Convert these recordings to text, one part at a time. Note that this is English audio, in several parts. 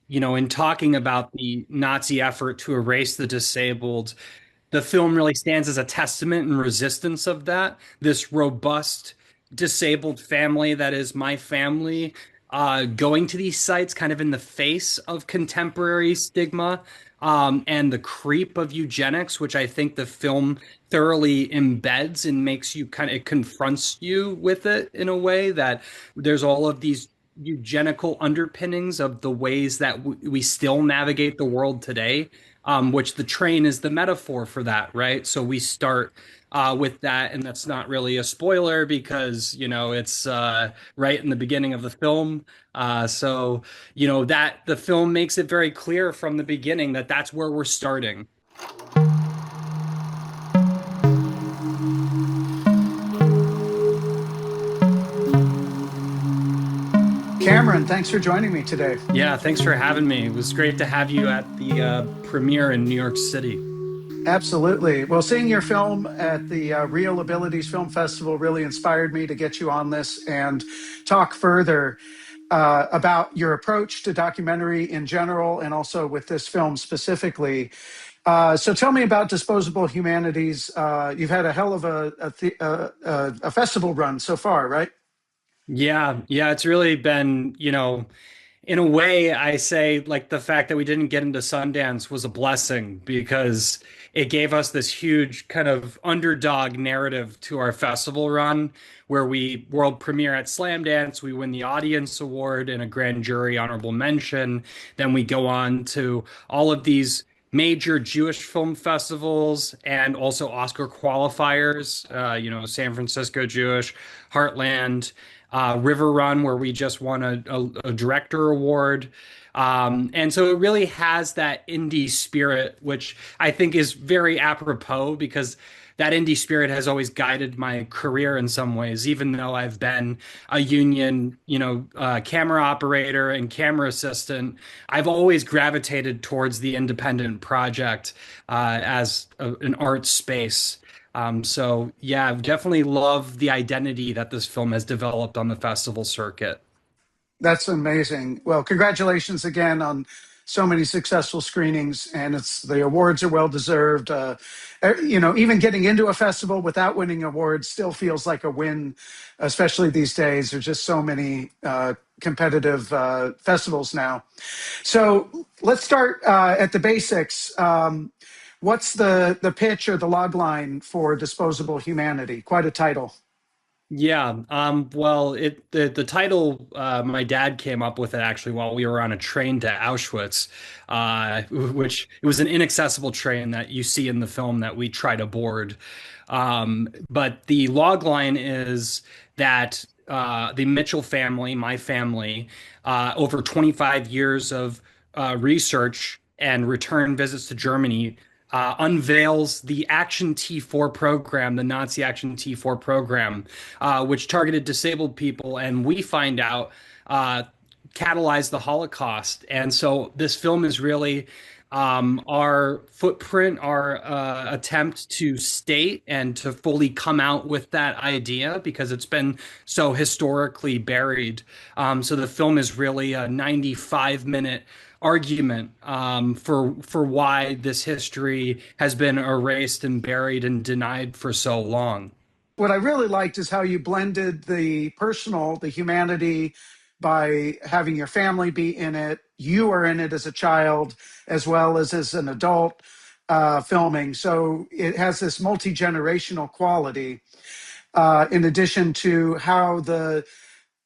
in talking about the Nazi effort to erase the disabled, the film really stands as a testament and resistance of that. This robust disabled family that is my family, going to these sites kind of in the face of contemporary stigma, and the creep of eugenics, which I think the film thoroughly embeds and makes you kind of, it confronts you with it in a way that there's all of these eugenical underpinnings of the ways that we still navigate the world today, which the train is the metaphor for that, right? So we start with that, and that's not really a spoiler because it's right in the beginning of the film. That the film makes it very clear from the beginning that that's where we're starting. Cameron, thanks for joining me today. Yeah, thanks for having me. It was great to have you at the premiere in New York City. Absolutely. Well, seeing your film at the Real Abilities Film Festival really inspired me to get you on this and talk further about your approach to documentary in general and also with this film specifically. So tell me about Disposable Humanities. You've had a hell of a festival run so far, right? Yeah, it's really been, in a way, I say like the fact that we didn't get into Sundance was a blessing because it gave us this huge kind of underdog narrative to our festival run where we world premiere at Slamdance, we win the audience award and a grand jury honorable mention. Then we go on to all of these major Jewish film festivals and also Oscar qualifiers, San Francisco Jewish, Heartland, River Run, where we just won a director award. And so it really has that indie spirit, which I think is very apropos because that indie spirit has always guided my career in some ways, even though I've been a union, camera operator and camera assistant. I've always gravitated towards the independent project as an art space. So yeah, I've definitely loved the identity that this film has developed on the festival circuit. That's amazing. Well, congratulations again on so many successful screenings, and it's the awards are well deserved. Even getting into a festival without winning awards still feels like a win, especially these days. There's just so many competitive festivals now. So let's start at the basics. What's the pitch or the log line for Disposable Humanity? Quite a title. Yeah, well, the title my dad came up with it actually while we were on a train to Auschwitz, which it was an inaccessible train that you see in the film that we try to board. But the log line is that the Mitchell family, my family, over 25 years of research and return visits to Germany, unveils the Action T4 program, the Nazi Aktion T4 program, which targeted disabled people, and we find out catalyzed the Holocaust. And so this film is really our footprint, our attempt to state and to fully come out with that idea because it's been so historically buried. So the film is really a 95-minute argument for why this history has been erased and buried and denied for so long. What I really liked is how you blended the personal, the humanity, by having your family be in it. You are in it as a child as well as an adult filming. So it has this multi-generational quality, in addition to how the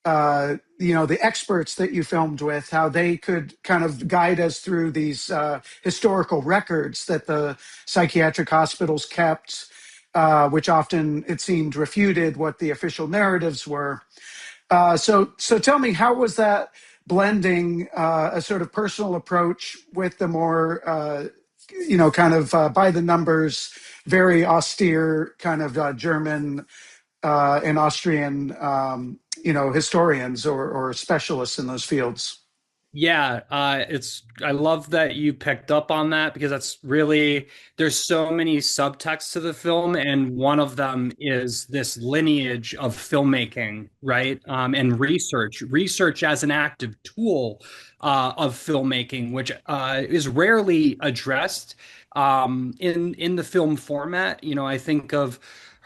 experts that you filmed with, how they could kind of guide us through these historical records that the psychiatric hospitals kept, which often it seemed refuted what the official narratives were. So tell me, how was that blending a sort of personal approach with the more, kind of by the numbers, very austere kind of German and Austrian, historians or specialists in those fields? Yeah, I love that you picked up on that because that's really there's so many subtexts to the film, and one of them is this lineage of filmmaking, right? And research as an active tool of filmmaking, which is rarely addressed in the film format. You know, I think of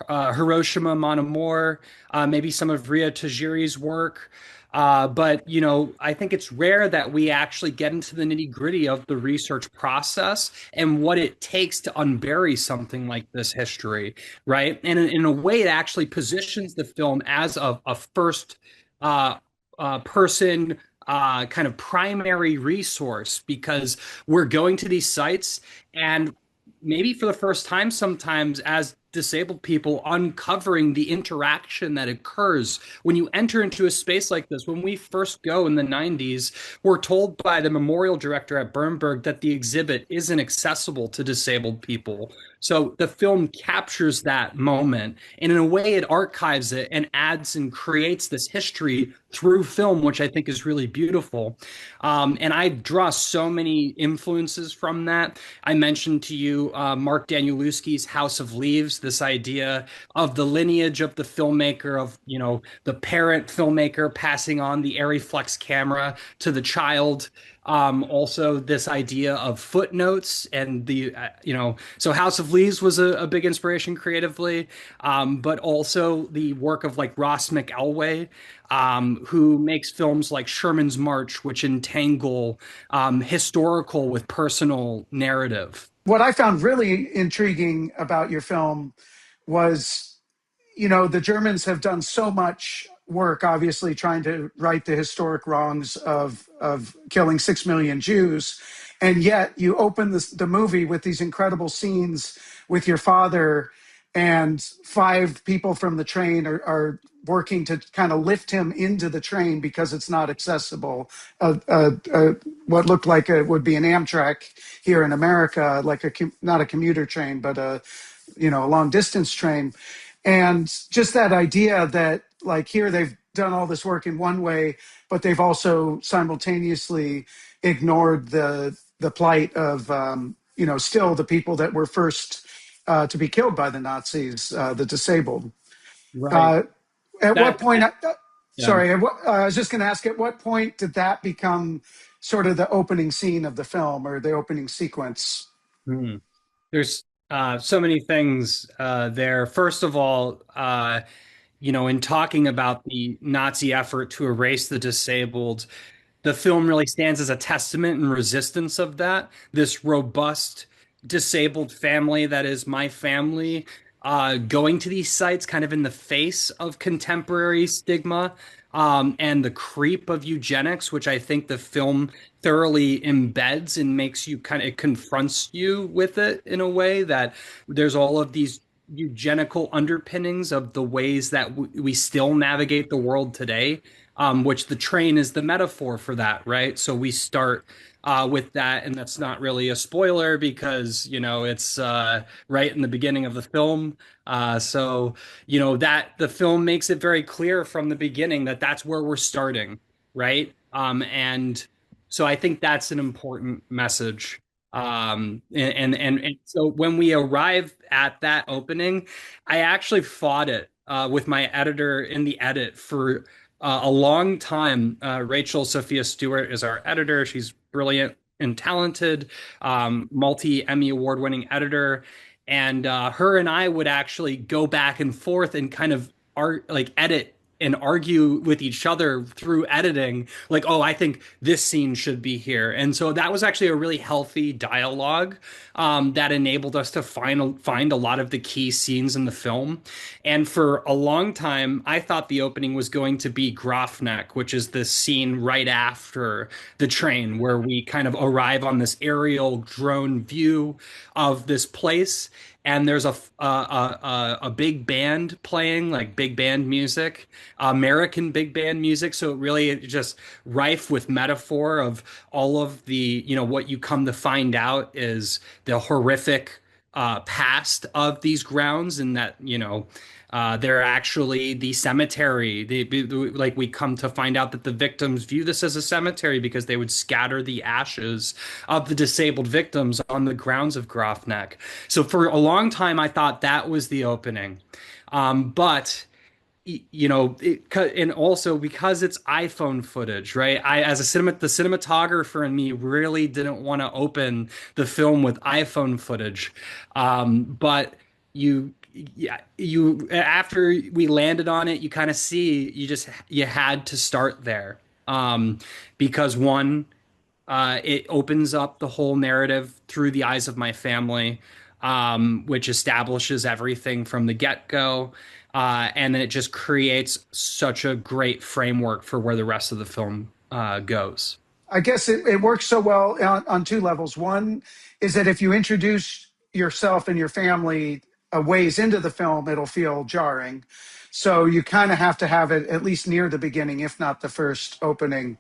Hiroshima Mon Amour, maybe some of Ria Tajiri's work. But you know, I think it's rare that we actually get into the nitty-gritty of the research process and what it takes to unbury something like this history, right? And in a way, it actually positions the film as a first uh, person kind of primary resource because we're going to these sites and maybe for the first time sometimes as disabled people uncovering the interaction that occurs when you enter into a space like this. When we first go in the 90s, we're told by the memorial director at Bernberg that the exhibit isn't accessible to disabled people. So the film captures that moment, and in a way it archives it and adds and creates this history through film, which I think is really beautiful. And I draw so many influences from that. I mentioned to you Mark Danielewski's House of Leaves, this idea of the lineage of the filmmaker, of, you know, the parent filmmaker passing on the Arriflex camera to the child. Also, this idea of footnotes and you know, so House of Leaves was a big inspiration creatively, but also the work of like Ross McElway, who makes films like Sherman's March, which entangle historical with personal narrative. What I found really intriguing about your film was, you know, the Germans have done so much work, obviously, trying to right the historic wrongs of killing 6 million Jews, and yet you open the movie with these incredible scenes with your father, and five people from the train are working to kind of lift him into the train because it's not accessible. What looked like it would be an Amtrak here in America, like not a commuter train, but a, you know, a long distance train. And just that idea that, like, here they've done all this work in one way, but they've also simultaneously ignored the plight of, you know, still the people that were first to be killed by the Nazis, the disabled. Right. Uh, at what That, point? yeah. Sorry, I was just going to ask. At what point did that become sort of the opening scene of the film or the opening sequence? Hmm. There's so many things there. First of all, you know, in talking about the Nazi effort to erase the disabled, the film really stands as a testament and resistance of that. This robust disabled family that is my family, going to these sites kind of in the face of contemporary stigma, and the creep of eugenics, which I think the film thoroughly embeds and makes you kind of, it confronts you with it in a way that there's all of these eugenical underpinnings of the ways that we still navigate the world today, which the train is the metaphor for that, right? So we start with that, and that's not really a spoiler because, you know, it's right in the beginning of the film. So, you know, that the film makes it very clear from the beginning that that's where we're starting, right? And so I think that's an important message. And so when we arrive at that opening, I actually fought it with my editor in the edit for a long time. Rachel Sophia Stewart is our editor. She's brilliant and talented, multi-Emmy award-winning editor. And her and I would actually go back and forth and kind of like edit and argue with each other through editing, like, oh, I think this scene should be here. And so that was actually a really healthy dialogue that enabled us to find a lot of the key scenes in the film. And for a long time, I thought the opening was going to be Grafneck, which is the scene right after the train, where we kind of arrive on this aerial drone view of this place. And there's a big band playing, like big band music, American big band music. So it really just rife with metaphor of all of the, you know, what you come to find out is the horrific past of these grounds, and that, they're actually the cemetery. Like we come to find out that the victims view this as a cemetery because they would scatter the ashes of the disabled victims on the grounds of Grafneck. So for a long time, I thought that was the opening. But and also because it's iPhone footage, right? As the cinematographer in me really didn't want to open the film with iPhone footage. But yeah, after we landed on it, you kind of see you had to start there. Because one, it opens up the whole narrative through the eyes of my family, which establishes everything from the get-go. And then it just creates such a great framework for where the rest of the film goes. I guess it works so well on two levels. One is that if you introduce yourself and your family a ways into the film, it'll feel jarring. So you kind of have to have it at least near the beginning, if not the first opening.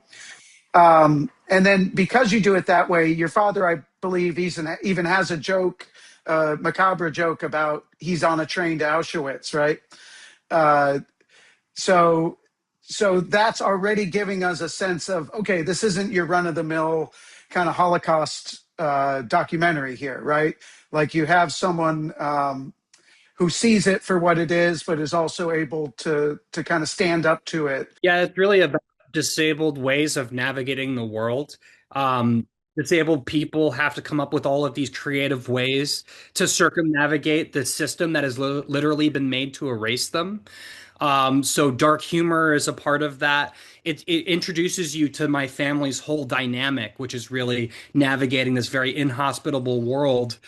And then because you do it that way, your father, I believe, even has a joke, macabre joke about he's on a train to Auschwitz, right? Uh, so so that's already giving us a sense of, okay, this isn't your run of the mill kind of Holocaust documentary here, right? Like you have someone who sees it for what it is, but is also able to kind of stand up to it. Yeah, it's really about disabled ways of navigating the world. Disabled people have to come up with all of these creative ways to circumnavigate the system that has literally been made to erase them. So dark humor is a part of that. It introduces you to my family's whole dynamic, which is really navigating this very inhospitable world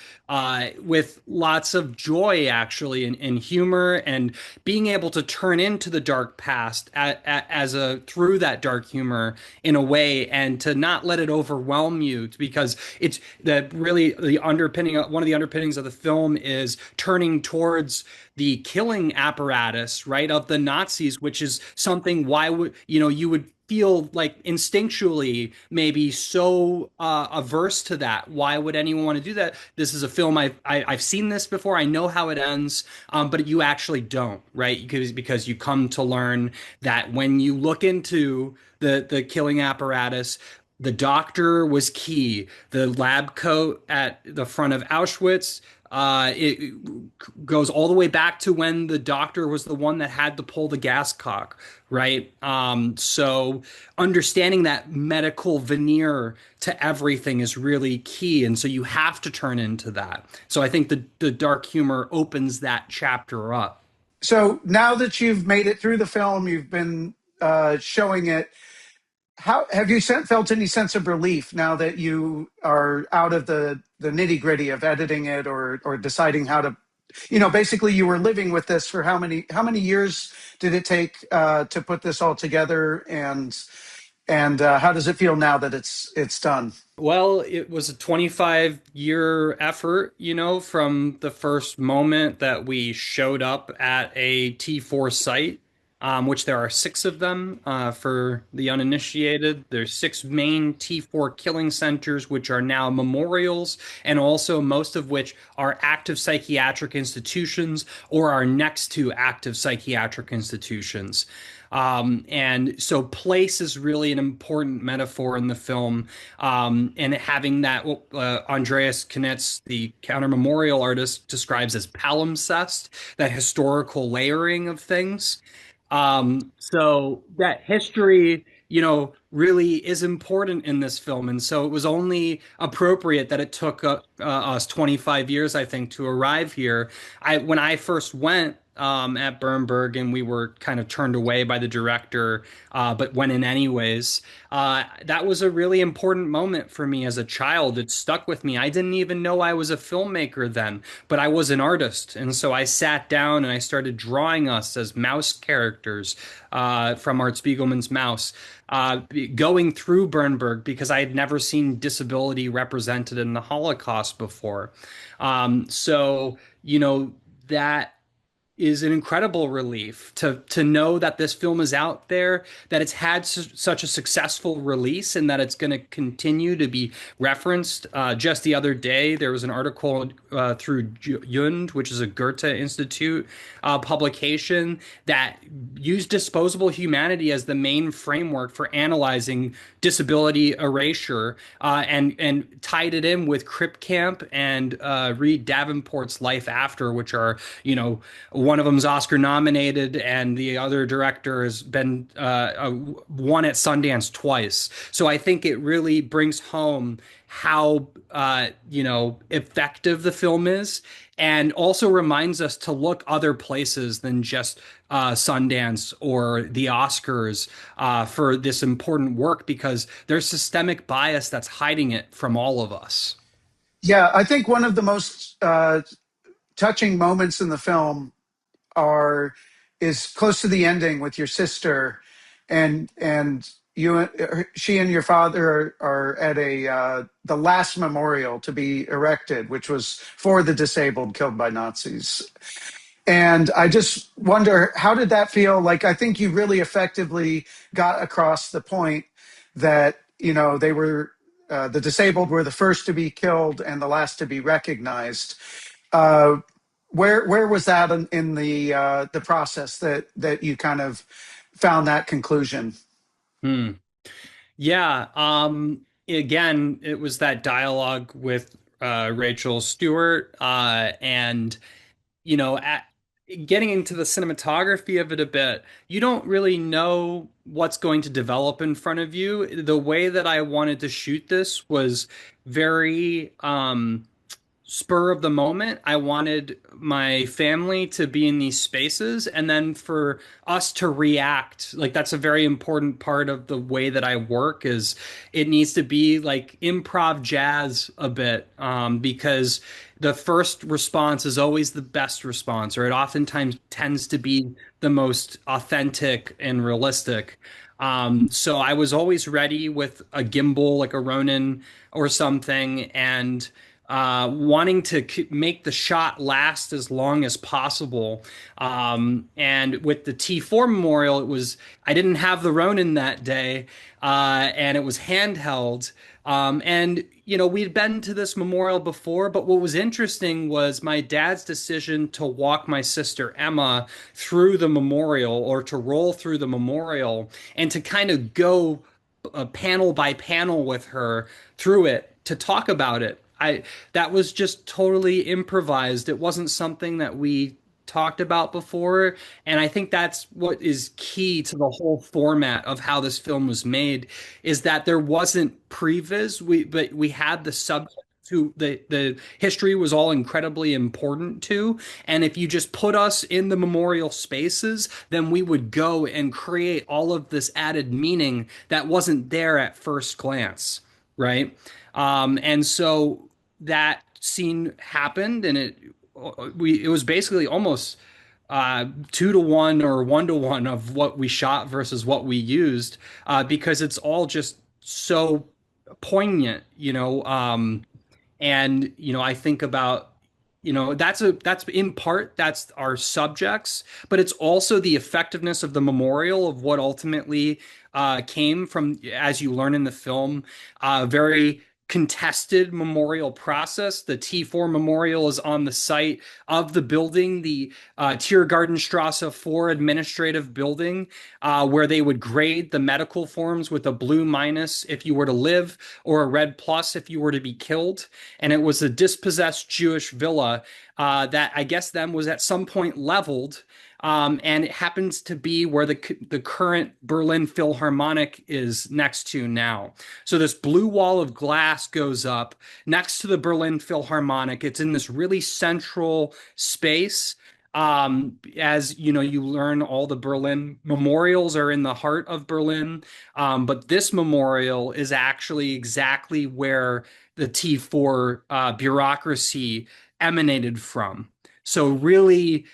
with lots of joy, actually, and humor, and being able to turn into the dark past as a through that dark humor in a way, and to not let it overwhelm you, because it's that really the underpinning. One of the underpinnings of the film is turning towards the killing apparatus, right, of the Nazis, which is something, why would you would feel like instinctually maybe so averse to that. Why would anyone want to do that? This is a film I've seen this before. I know how it ends, but you actually don't, right? Because you come to learn that when you look into the killing apparatus, the doctor was key. The lab coat at the front of Auschwitz, it goes all the way back to when the doctor was the one that had to pull the gas cock, right? So understanding that medical veneer to everything is really key, and so you have to turn into that. So I think the dark humor opens that chapter up. So now that you've made it through the film, you've been showing it. How have you felt any sense of relief now that you are out of the nitty gritty of editing it or deciding how to, basically you were living with this for how many years did it take to put this all together, and how does it feel now that it's done? Well, it was a 25-year effort, from the first moment that we showed up at a T4 site, which there are six of them for the uninitiated. There's six main T4 killing centers, which are now memorials, and also most of which are active psychiatric institutions or are next to active psychiatric institutions. And so place is really an important metaphor in the film. And having that, Andreas Knitz, the counter memorial artist, describes as palimpsest, that historical layering of things. So that history, really is important in this film. And so it was only appropriate that it took us 25 years, I think, to arrive here. When I first went, at Bernberg, and we were kind of turned away by the director, but went in anyways. That was a really important moment for me as a child. It stuck with me. I didn't even know I was a filmmaker then, but I was an artist. And so I sat down and I started drawing us as mouse characters from Art Spiegelman's Mouse, going through Bernberg, because I had never seen disability represented in the Holocaust before. So, that is an incredible relief to know that this film is out there, that it's had such a successful release, and that it's going to continue to be referenced. Just the other day, there was an article through Jund, which is a Goethe Institute publication, that used Disposable Humanity as the main framework for analyzing disability erasure, and tied it in with Crip Camp and Reed Davenport's Life After, which are, one of them's Oscar nominated, and the other director has been won at Sundance twice. So I think it really brings home how effective the film is, and also reminds us to look other places than just Sundance or the Oscars for this important work, because there's systemic bias that's hiding it from all of us. Yeah, I think one of the most touching moments in the film are is close to the ending with your sister, and she and your father are at a the last memorial to be erected, which was for the disabled killed by Nazis. And I just wonder, how did that feel? Like, I think you really effectively got across the point that, they were, the disabled were the first to be killed and the last to be recognized. Uh, where was that in the process that you kind of found that conclusion? Hmm. Yeah. Again, it was that dialogue with Rachel Stewart, and at getting into the cinematography of it a bit, you don't really know what's going to develop in front of you. The way that I wanted to shoot this was very spur of the moment. I wanted my family to be in these spaces, and then for us to react. Like, that's a very important part of the way that I work, is it needs to be like improv jazz a bit, because the first response is always the best response, or it oftentimes tends to be the most authentic and realistic. So I was always ready with a gimbal, like a Ronin or something, and wanting to make the shot last as long as possible. And with the T4 memorial, I didn't have the Ronin that day, and it was handheld. And we'd been to this memorial before, but what was interesting was my dad's decision to walk my sister Emma through the memorial, or to roll through the memorial, and to kind of go panel by panel with her through it to talk about it. That was just totally improvised. It wasn't something that we talked about before, and I think that's what is key to the whole format of how this film was made, is that there wasn't previs, but we had the subject, to the history was all incredibly important to, and if you just put us in the memorial spaces, then we would go and create all of this added meaning that wasn't there at first glance, right? And so that scene happened, and it was basically almost 2 to 1 or 1 to 1 of what we shot versus what we used, because it's all just so poignant, and I think about, that's in part, that's our subjects, but it's also the effectiveness of the memorial, of what ultimately came from, as you learn in the film, very contested memorial process. The T4 memorial is on the site of the building, the Tiergartenstrasse 4 administrative building, where they would grade the medical forms with a blue minus if you were to live, or a red plus if you were to be killed. And it was a dispossessed Jewish villa that I guess then was at some point leveled. And it happens to be where the current Berlin Philharmonic is next to now. So this blue wall of glass goes up next to the Berlin Philharmonic. It's in this really central space. As you learn, all the Berlin memorials are in the heart of Berlin. But this memorial is actually exactly where the T4 bureaucracy emanated from. So really,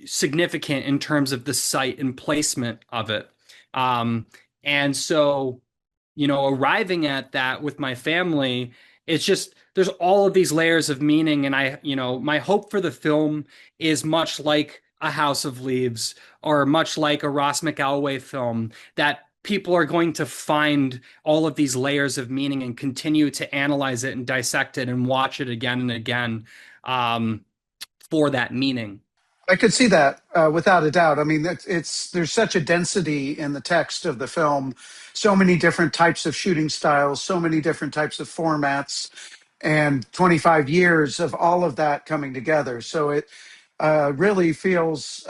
significant in terms of the site and placement of it. And so, arriving at that with my family, It's just there's all of these layers of meaning, and my hope for the film is much like A House of Leaves or much like a Ross McElway film, that people are going to find all of these layers of meaning and continue to analyze it and dissect it and watch it again and again, um, for that meaning. I could see that without a doubt. I mean, it's there's such a density in the text of the film, so many different types of shooting styles, so many different types of formats, and 25 years of all of that coming together. So it really feels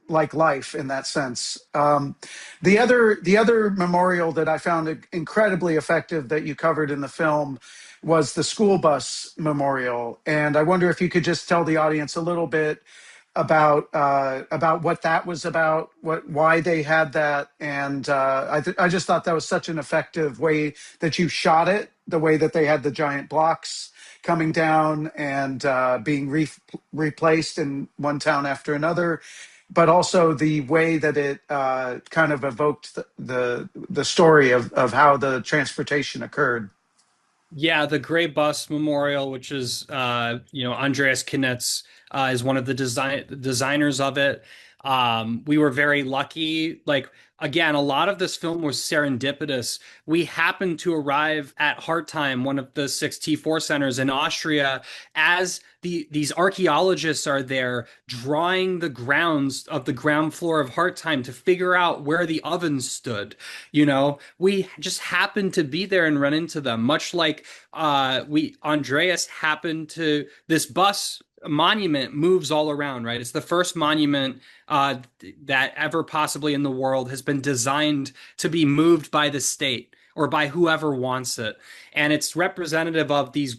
like life in that sense. The other memorial that I found incredibly effective that you covered in the film was the school bus memorial, and I wonder if you could just tell the audience a little bit about what that was about, what why they had that, and I just thought that was such an effective way that you shot it, the way that they had the giant blocks coming down and being replaced in one town after another, but also the way that it kind of evoked the story of how the transportation occurred. Yeah, the Gray Bus Memorial, which is Andreas Knitz is one of the designers of it. We were very lucky. Like again, a lot of this film was serendipitous. We happened to arrive at Hartheim, one of the six T4 centers in Austria, as these archaeologists are there drawing the grounds of the ground floor of Hartheim to figure out where the ovens stood. We just happened to be there and run into them, much like we Andreas happened to this bus monument moves all around, right? It's the first monument that ever possibly in the world has been designed to be moved by the state or by whoever wants it. And it's representative of these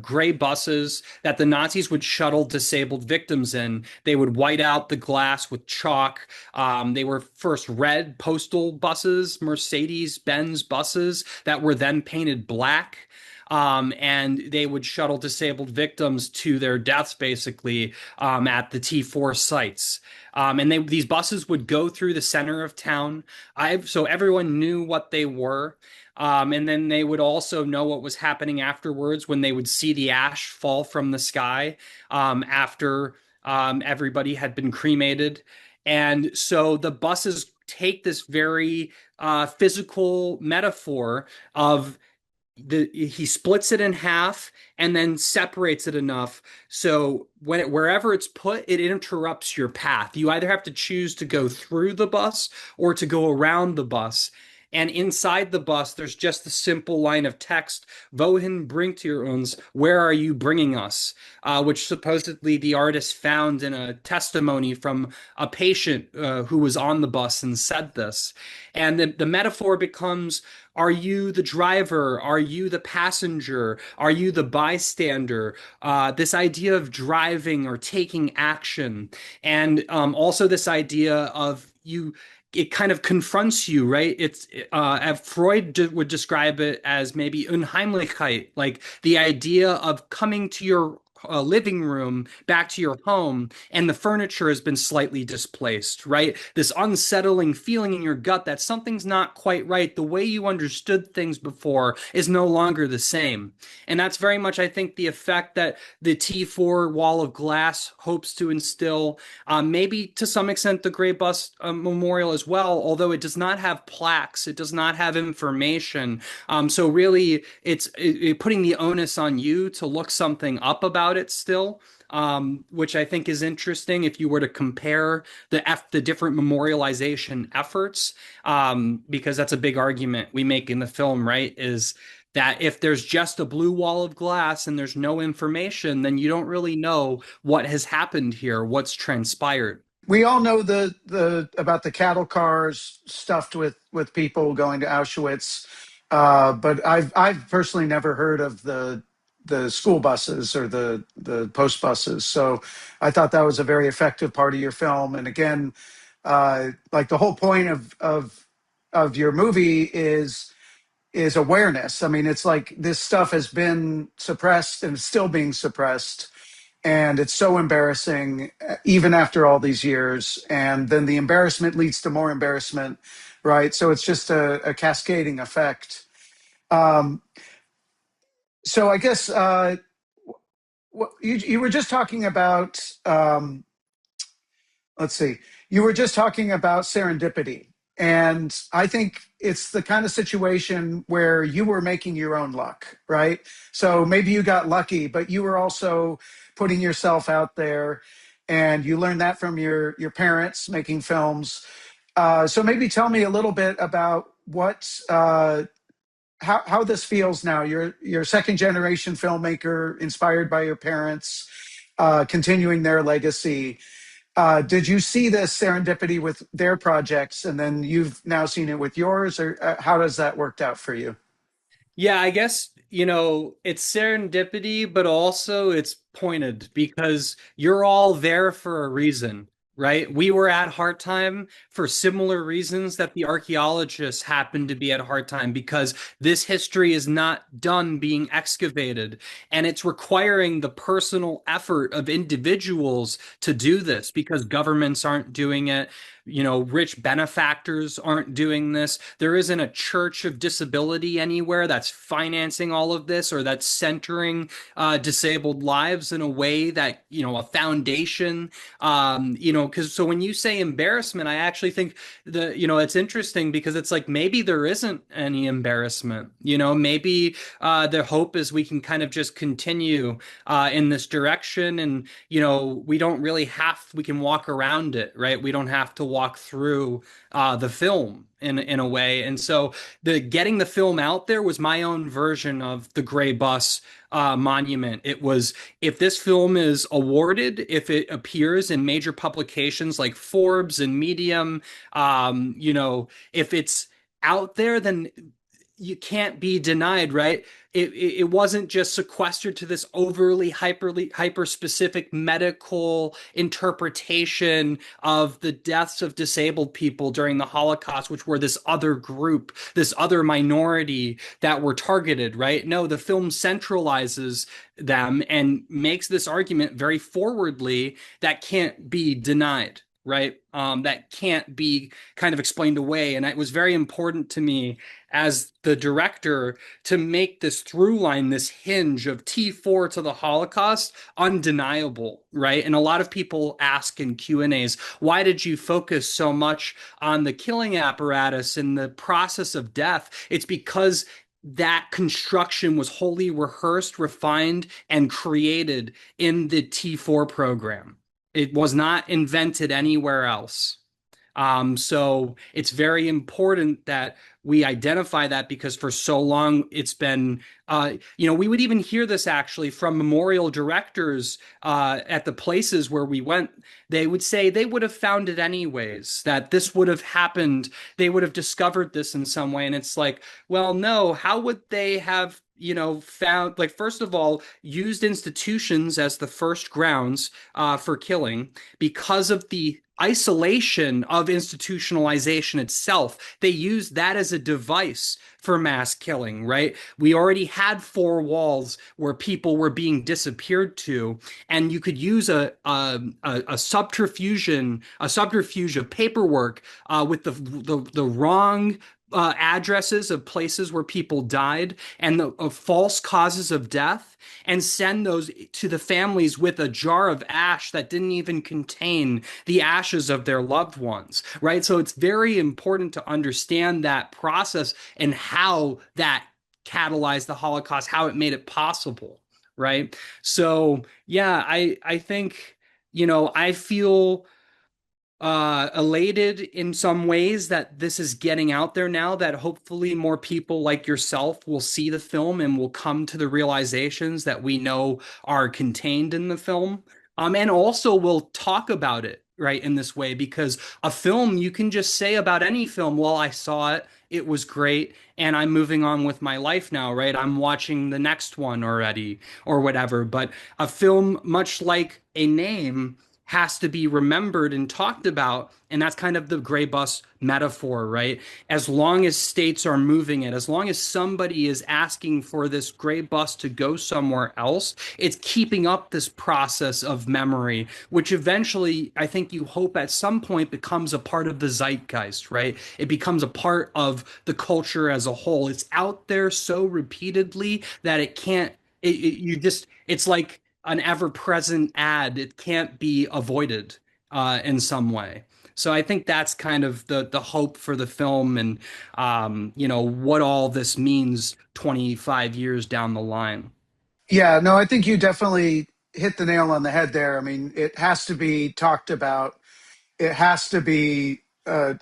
gray buses that the Nazis would shuttle disabled victims in. They would white out the glass with chalk. They were first red postal buses, Mercedes-Benz buses that were then painted black. And they would shuttle disabled victims to their deaths, basically, at the T4 sites. And these buses would go through the center of town. So everyone knew what they were. And then they would also know what was happening afterwards when they would see the ash fall from the sky after everybody had been cremated. And so the buses take this very physical metaphor of he splits it in half and then separates it enough so wherever it's put, it interrupts your path. You either have to choose to go through the bus or to go around the bus. And inside the bus, there's just the simple line of text, Wohin bringt ihr uns? Where are you bringing us? Which supposedly the artist found in a testimony from a patient who was on the bus and said this. And the metaphor becomes, are you the driver? Are you the passenger? Are you the bystander? This idea of driving or taking action. And also this idea of it kind of confronts you, right? It's Freud would describe it as maybe Unheimlichkeit, like the idea of coming to your living room back to your home and the furniture has been slightly displaced, right? This unsettling feeling in your gut that something's not quite right. The way you understood things before is no longer the same. And that's very much, I think, the effect that the T4 wall of glass hopes to instill. Maybe to some extent the Gray Bus Memorial as well, although it does not have plaques, it does not have information. So really, it's putting the onus on you to look something up about it still, which I think is interesting if you were to compare the different memorialization efforts, because that's a big argument we make in the film, right? Is that if there's just a blue wall of glass and there's no information, then you don't really know what has happened here, what's transpired. We all know the about the cattle cars stuffed with people going to Auschwitz, but I've personally never heard of the school buses or the post buses. So I thought that was a very effective part of your film. And again, like the whole point of your movie is awareness. I mean, it's like this stuff has been suppressed and it's still being suppressed. And it's so embarrassing, even after all these years. And then the embarrassment leads to more embarrassment, right? So it's just a cascading effect. Um, So I guess you were just talking about, let's see, you were just talking about serendipity. And I think it's the kind of situation where you were making your own luck, right? So maybe you got lucky, but you were also putting yourself out there, and you learned that from your parents making films. So maybe tell me a little bit about how this feels now. You're second generation filmmaker, inspired by your parents, continuing their legacy. Did you see this serendipity with their projects, and then you've now seen it with yours, or how does that worked out for you? Yeah, I guess, it's serendipity, but also it's pointed because you're all there for a reason, right? We were at Hard Time for similar reasons that the archaeologists happened to be at Hard Time, because this history is not done being excavated, and it's requiring the personal effort of individuals to do this because governments aren't doing it. Rich benefactors aren't doing this. There isn't a church of disability anywhere that's financing all of this or that's centering disabled lives in a way that, a foundation, because so when you say embarrassment, I actually think it's interesting because it's like maybe there isn't any embarrassment. Maybe the hope is we can kind of just continue in this direction, and we can walk around it, right? We don't have to walk through the film in a way. And so the getting the film out there was my own version of the gray bus monument. It was, if this film is awarded, if it appears in major publications like Forbes and Medium, if it's out there, then you can't be denied, right? It wasn't just sequestered to this overly hyper specific medical interpretation of the deaths of disabled people during the Holocaust, which were this other group, this other minority that were targeted, right? No, the film centralizes them and makes this argument very forwardly that can't be denied, right? That can't be kind of explained away. And it was very important to me as the director to make this through line, this hinge of T4 to the Holocaust, undeniable, right? And a lot of people ask in Q&As, why did you focus so much on the killing apparatus and the process of death? It's because that construction was wholly rehearsed, refined, and created in the T4 program. It was not invented anywhere else. So it's very important that we identify that, because for so long it's been, we would even hear this actually from memorial directors at the places where we went. They would say they would have found it anyways, that this would have happened. They would have discovered this in some way. And it's like, well, no, how would they have found, like, first of all, used institutions as the first grounds for killing because of the isolation of institutionalization itself. They used that as a device for mass killing, right? We already had four walls where people were being disappeared to, and you could use a subterfuge of paperwork with the wrong addresses of places where people died and the false causes of death, and send those to the families with a jar of ash that didn't even contain the ashes of their loved ones, right? So it's very important to understand that process and how that catalyzed the Holocaust, how it made it possible, right? So yeah, I think, I feel elated in some ways that this is getting out there now, that hopefully more people like yourself will see the film and will come to the realizations that we know are contained in the film. And also will talk about it, right, in this way, because a film, you can just say about any film, well, I saw it, it was great, and I'm moving on with my life now, right? I'm watching the next one already or whatever. But a film, much like a name, has to be remembered and talked about. And that's kind of the gray bus metaphor, right? As long as states are moving it, as long as somebody is asking for this gray bus to go somewhere else, it's keeping up this process of memory, which eventually, I think you hope at some point becomes a part of the zeitgeist, right? It becomes a part of the culture as a whole. It's out there so repeatedly that it can't, you just, it's like an ever-present ad. It can't be avoided in some way. So I think that's kind of the hope for the film, and what all this means 25 years down the line. Yeah, no, I think you definitely hit the nail on the head there. I mean, it has to be talked about. It has to be a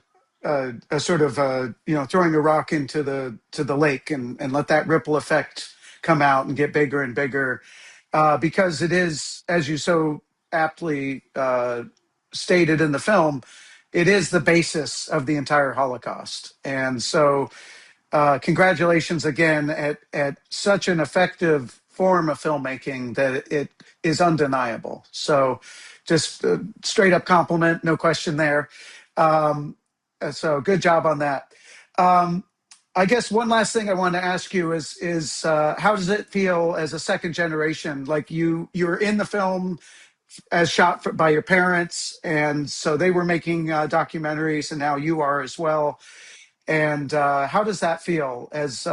sort of throwing a rock into the lake and let that ripple effect come out and get bigger and bigger, because it is, as you so aptly stated in the film, it is the basis of the entire Holocaust. And so congratulations again at such an effective form of filmmaking that it is undeniable. So, just a straight up compliment, no question there. Um, so, good job on that. Um, I guess one last thing I want to ask you is how does it feel as a second generation? Like you're in the film as shot by your parents, and so they were making documentaries, and now you are as well. And how does that feel? As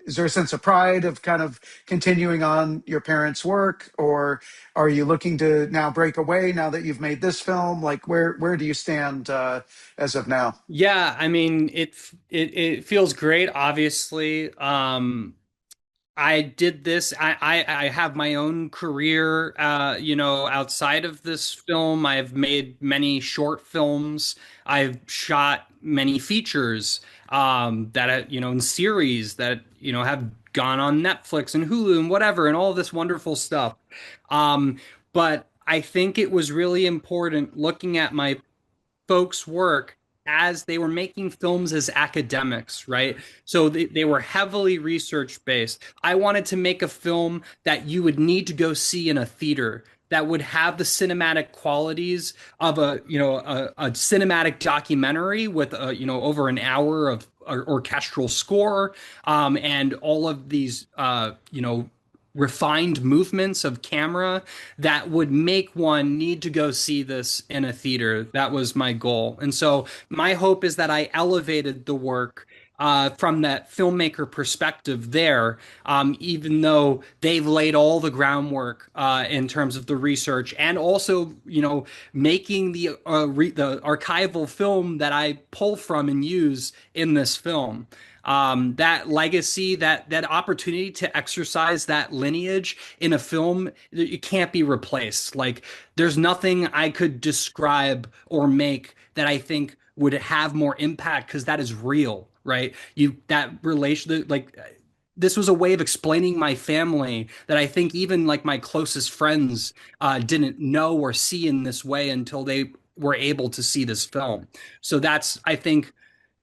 is there a sense of pride of kind of continuing on your parents' work, or are you looking to now break away now that you've made this film? Like where do you stand as of now? Yeah, I mean, it feels great, obviously. I did this. I have my own career, outside of this film. I've made many short films. I've shot many features, in series that, have gone on Netflix and Hulu and whatever, and all this wonderful stuff. But I think it was really important looking at my folks' work as they were making films as academics, right? So they were heavily research based. I wanted to make a film that you would need to go see in a theater, that would have the cinematic qualities of a cinematic documentary with over an hour of orchestral score, and all of these refined movements of camera that would make one need to go see this in a theater. That was my goal. And so my hope is that I elevated the work from that filmmaker perspective there, even though they've laid all the groundwork in terms of the research, and also, making the archival film that I pull from and use in this film. That legacy, that opportunity to exercise that lineage in a film, it can't be replaced. Like, there's nothing I could describe or make that I think would have more impact, because that is real, right? That relation, like, this was a way of explaining my family that I think even like my closest friends didn't know or see in this way until they were able to see this film. So that's, I think,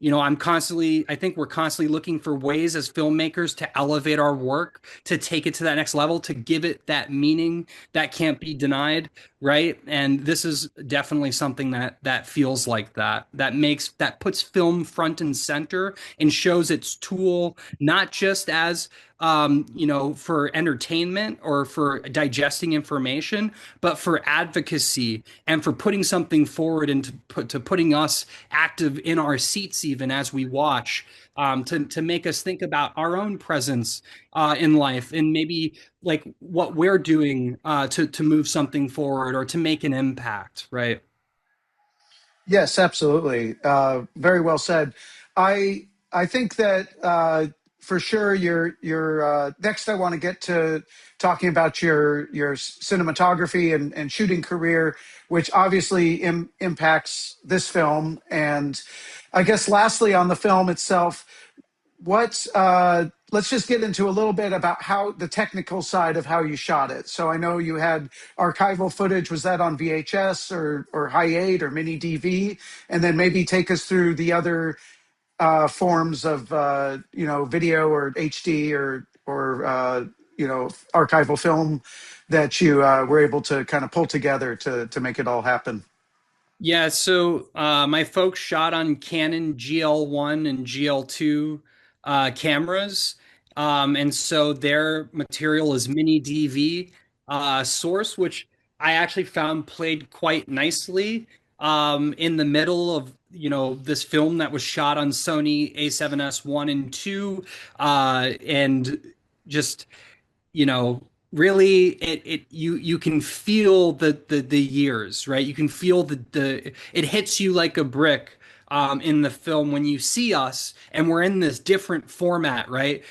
I think we're constantly looking for ways as filmmakers to elevate our work, to take it to that next level, to give it that meaning that can't be denied, right? And this is definitely something that feels like that puts film front and center and shows its tool not just as for entertainment or for digesting information, but for advocacy and for putting something forward, and to putting us active in our seats even as we watch, to make us think about our own presence in life, and maybe like what we're doing to move something forward or to make an impact, right? Yes, absolutely. Very well said. I think that for sure your next I want to get to talking about your cinematography and shooting career, which obviously impacts this film. And I guess lastly on the film itself, what let's just get into a little bit about how the technical side of how you shot it. So I know you had archival footage. Was that on VHS or high 8 or mini DV? And then maybe take us through the other forms of video or HD or archival film that you were able to kind of pull together to make it all happen? Yeah, so my folks shot on Canon GL1 and GL2 cameras. And so their material is mini DV source, which I actually found played quite nicely in the middle of, this film that was shot on Sony A7S 1 and 2. And just really you can feel the years, right? You can feel the it hits you like a brick in the film when you see us and we're in this different format, right?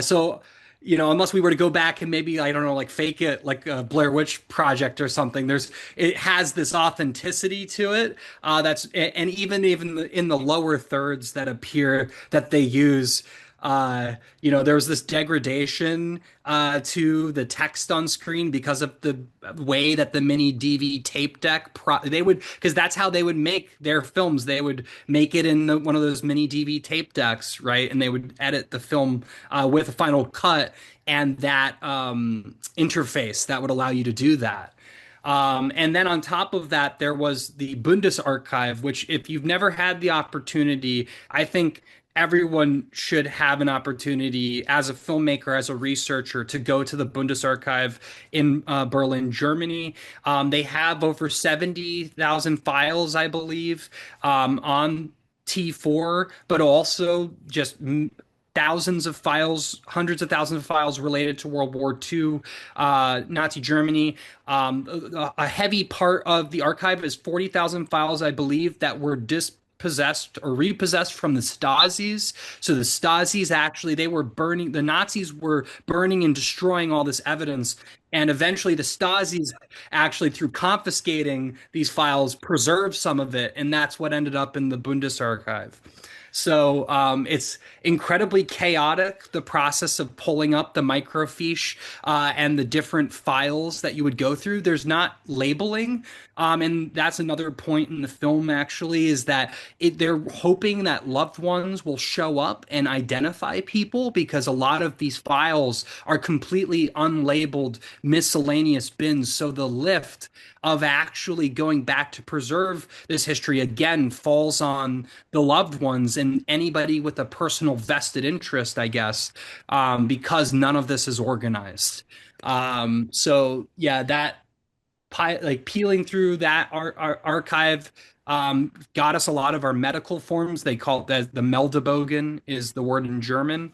So unless we were to go back and maybe, I don't know, like fake it like a Blair Witch Project or something, it has this authenticity to it, and even in the lower thirds that appear that they use, there was this degradation to the text on screen because of the way that the mini DV tape deck they would, because that's how they would make their films. They would make it in one of those mini DV tape decks, right? And they would edit the film with a Final Cut and that interface that would allow you to do that. And then on top of that, there was the Bundesarchiv, which, if you've never had the opportunity, I think everyone should have an opportunity as a filmmaker, as a researcher, to go to the Bundesarchiv in Berlin, Germany. They have over 70,000 files, I believe, on T4, but also just thousands of files, hundreds of thousands of files related to World War II, Nazi Germany. A heavy part of the archive is 40,000 files, I believe, that were dispossessed or repossessed from the Stasis. So the Stasis actually, the Nazis were burning and destroying all this evidence. And eventually the Stasis actually, through confiscating these files, preserved some of it. And that's what ended up in the Bundesarchiv. So it's incredibly chaotic, the process of pulling up the microfiche and the different files that you would go through. There's not labeling. And that's another point in the film, actually, is that they're hoping that loved ones will show up and identify people, because a lot of these files are completely unlabeled, miscellaneous bins. So the lift of actually going back to preserve this history again falls on the loved ones and anybody with a personal vested interest, I guess, because none of this is organized. So yeah, like peeling through that archive got us a lot of our medical forms. They call it the Meldebogen is the word in German.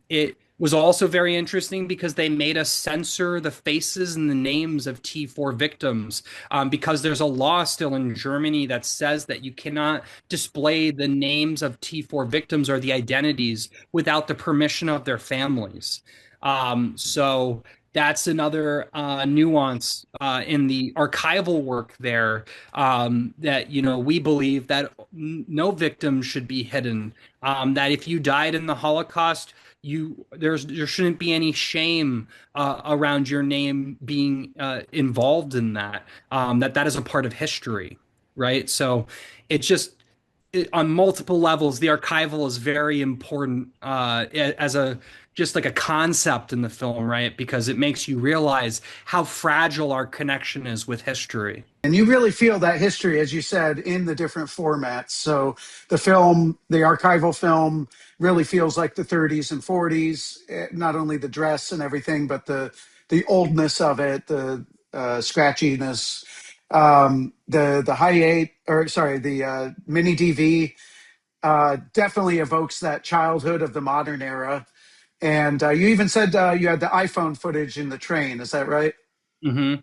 It was also very interesting because they made us censor the faces and the names of T4 victims, because there's a law still in Germany that says that you cannot display the names of T4 victims or the identities without the permission of their families. So that's another nuance in the archival work there, that we believe that no victim should be hidden. That if you died in the Holocaust, there shouldn't be any shame around your name being involved in that. That is a part of history, right? So it's just on multiple levels, the archival is very important as a just like a concept in the film, right? Because it makes you realize how fragile our connection is with history. And you really feel that history, as you said, in the different formats. So the archival film really feels like the 30s and 40s, not only the dress and everything, but the oldness of it, the scratchiness. The the mini DV definitely evokes that childhood of the modern era. And you even said you had the iPhone footage in the train. Is that right? Hmm.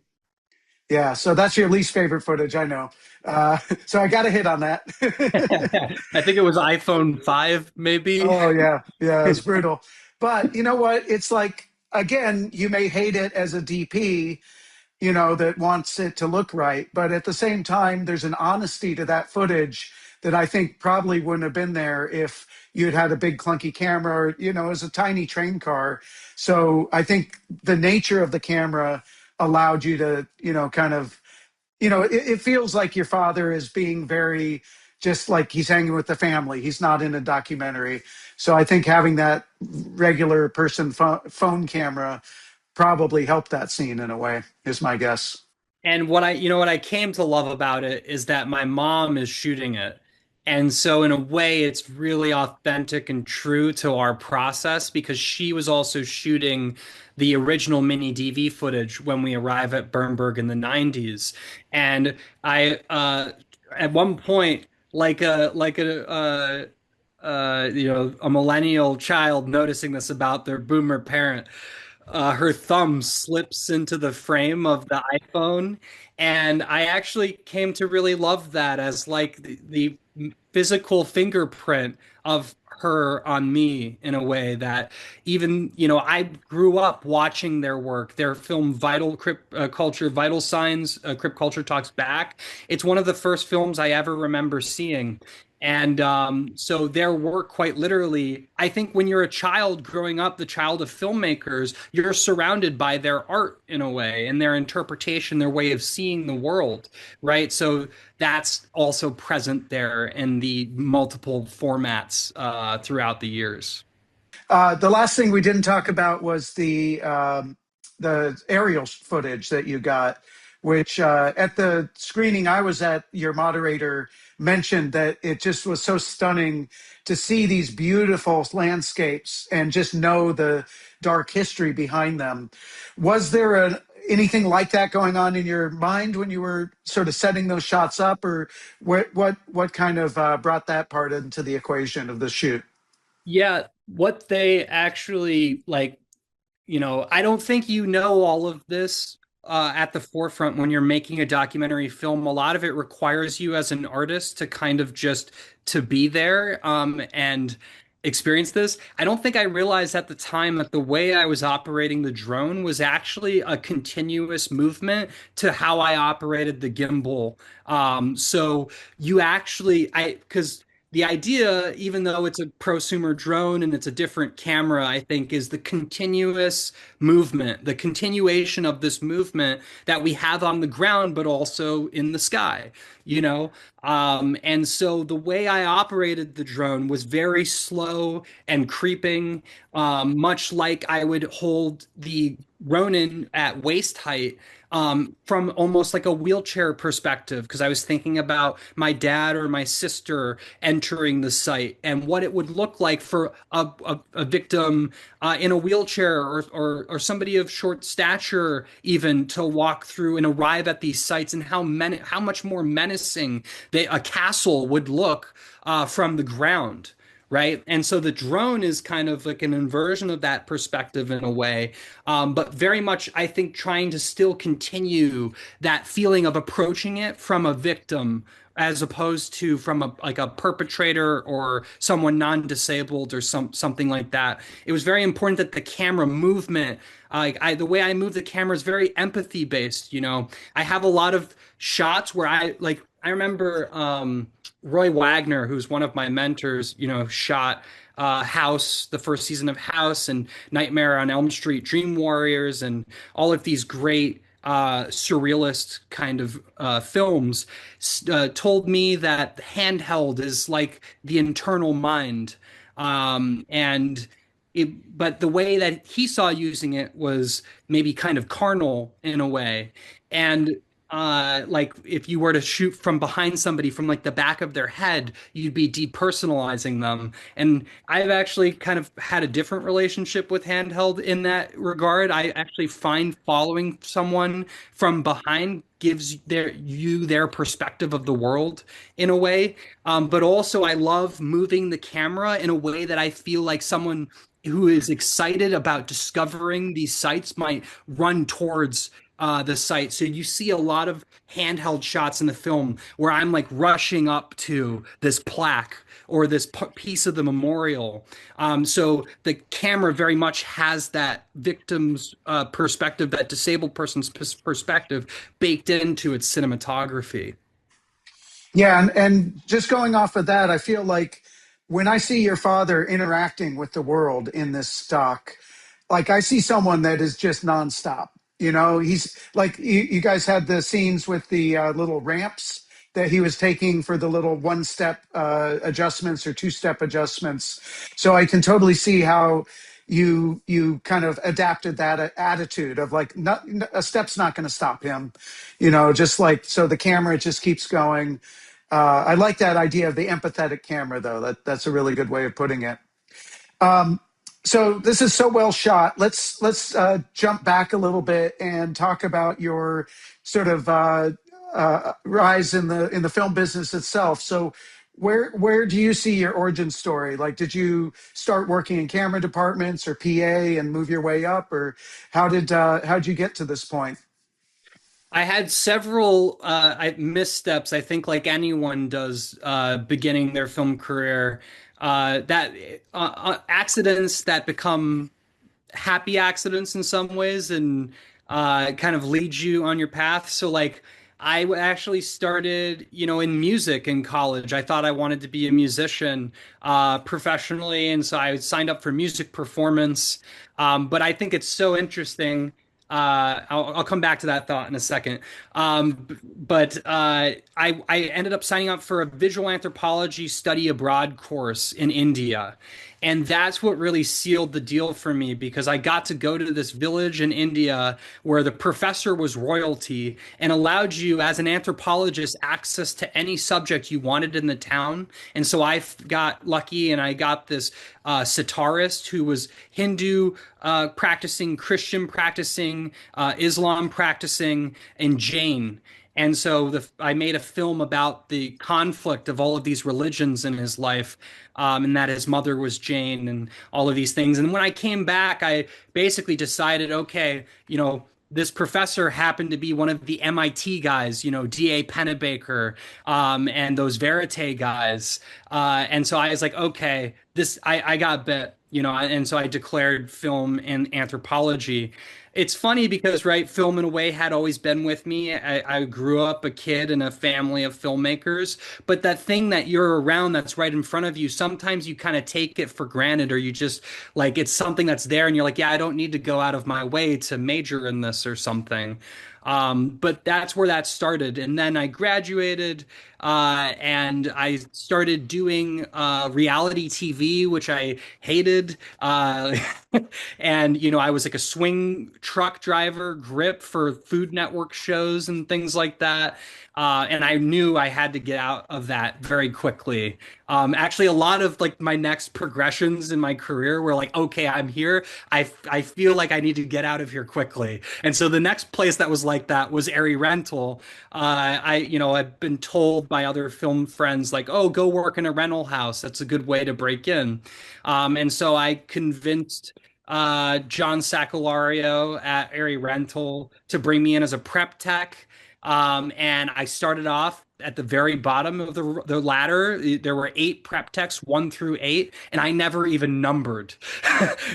Yeah. So that's your least favorite footage, I know. So I got to hit on that. I think it was iPhone 5, maybe. Oh yeah, yeah, it's brutal. But you know what? It's like, again, you may hate it as a DP, that wants it to look right, but at the same time, there's an honesty to that footage that I think probably wouldn't have been there if you'd had a big clunky camera, or, it was a tiny train car. So I think the nature of the camera allowed you to, kind of, it feels like your father is being very just like he's hanging with the family. He's not in a documentary. So I think having that regular person phone camera probably helped that scene in a way, is my guess. And what I came to love about it is that my mom is shooting it. And so in a way, it's really authentic and true to our process because she was also shooting the original mini DV footage when we arrive at Bernberg in the 90s. And at one point, a millennial child noticing this about their boomer parent, her thumb slips into the frame of the iPhone. And I actually came to really love that as like the physical fingerprint of her on me in a way that even, I grew up watching their work, their film Vital Crypt Culture, Vital Signs, Crypt Culture Talks Back. It's one of the first films I ever remember seeing. And so their work, quite literally, I think when you're a child growing up, the child of filmmakers, you're surrounded by their art in a way and their interpretation, their way of seeing the world, right? So that's also present there in the multiple formats throughout the years. The last thing we didn't talk about was the aerial footage that you got, which at the screening I was at, your moderator mentioned that it just was so stunning to see these beautiful landscapes and just know the dark history behind them. Was there anything like that going on in your mind when you were sort of setting those shots up, or what kind of brought that part into the equation of the shoot? Yeah, what they actually like, I don't think you know all of this at the forefront when you're making a documentary film. A lot of it requires you as an artist to kind of just to be there and experience this. I don't think I realized at the time that the way I was operating the drone was actually a continuous movement to how I operated the gimbal. So you actually, because the idea, even though it's a prosumer drone and it's a different camera, I think, is the continuous movement, the continuation of this movement that we have on the ground, but also in the sky, you know? And so the way I operated the drone was very slow and creeping, much like I would hold the Ronin at waist height from almost like a wheelchair perspective, because I was thinking about my dad or my sister entering the site and what it would look like for a victim in a wheelchair or somebody of short stature even to walk through and arrive at these sites, and how much more menacing a castle would look from the ground. Right. And so the drone is kind of like an inversion of that perspective in a way, but very much, I think, trying to still continue that feeling of approaching it from a victim as opposed to from a perpetrator or someone non-disabled or something like that. It was very important that the camera movement, the way I move the camera is very empathy based. I have a lot of shots where I remember Roy Wagner, who's one of my mentors, shot House, the first season of House, and Nightmare on Elm Street, Dream Warriors, and all of these great surrealist kind of films, told me that handheld is like the internal mind. And but the way that he saw using it was maybe kind of carnal in a way. And like if you were to shoot from behind somebody from like the back of their head, you'd be depersonalizing them. And I've actually kind of had a different relationship with handheld in that regard. I actually find following someone from behind gives their perspective of the world in a way. But also I love moving the camera in a way that I feel like someone who is excited about discovering these sites might run towards the site. So you see a lot of handheld shots in the film where I'm like rushing up to this plaque or this piece of the memorial. So the camera very much has that victim's perspective, that disabled person's perspective baked into its cinematography. Yeah, and just going off of that, I feel like when I see your father interacting with the world in this stock, like I see someone that is just nonstop. He's like you guys had the scenes with the little ramps that he was taking for the little one-step adjustments or two-step adjustments. So I can totally see how you kind of adapted that attitude of like, not, a step's not going to stop him, just like, so the camera just keeps going. I like that idea of the empathetic camera, though. That's a really good way of putting it. Um, so this is so well shot. Let's jump back a little bit and talk about your sort of rise in the film business itself. So where do you see your origin story? Like, did you start working in camera departments or PA and move your way up, or how'd you get to this point? I had several missteps, I think, like anyone does beginning their film career, that accidents that become happy accidents in some ways and kind of lead you on your path. So, like, actually started, in music in college. I thought I wanted to be a musician professionally, and so I signed up for music performance. But I think it's so interesting. I'll come back to that thought in a second. But I ended up signing up for a visual anthropology study abroad course in India. And that's what really sealed the deal for me because I got to go to this village in India where the professor was royalty and allowed you, as an anthropologist, access to any subject you wanted in the town. And so got lucky and I got this sitarist who was Hindu practicing, Christian practicing, Islam practicing, and Jain. And so I made a film about the conflict of all of these religions in his life, and that his mother was Jane and all of these things. And when I came back, I basically decided, okay, this professor happened to be one of the MIT guys, D.A. Pennebaker, and those Verite guys. And so I was like, okay, I got bit, and so I declared film and anthropology. It's funny because, right, film in a way had always been with me. I grew up a kid in a family of filmmakers, but that thing that you're around that's right in front of you, sometimes you kind of take it for granted, or you just like it's something that's there and you're like, yeah, I don't need to go out of my way to major in this or something. But that's where that started. And then I graduated and I started doing reality TV, which I hated. And, I was like a swing truck driver, grip for Food Network shows and things like that. And I knew I had to get out of that very quickly. Actually, a lot of like my next progressions in my career were like, okay, I'm here. I feel like I need to get out of here quickly. And so the next place that was like that was Airy Rental. I've been told by other film friends like, oh, go work in a rental house. That's a good way to break in. And so I convinced John Sacolario at Airy Rental to bring me in as a prep tech. And I started off at the very bottom of the ladder. There were 8 prep techs, 1 through 8, and I never even numbered.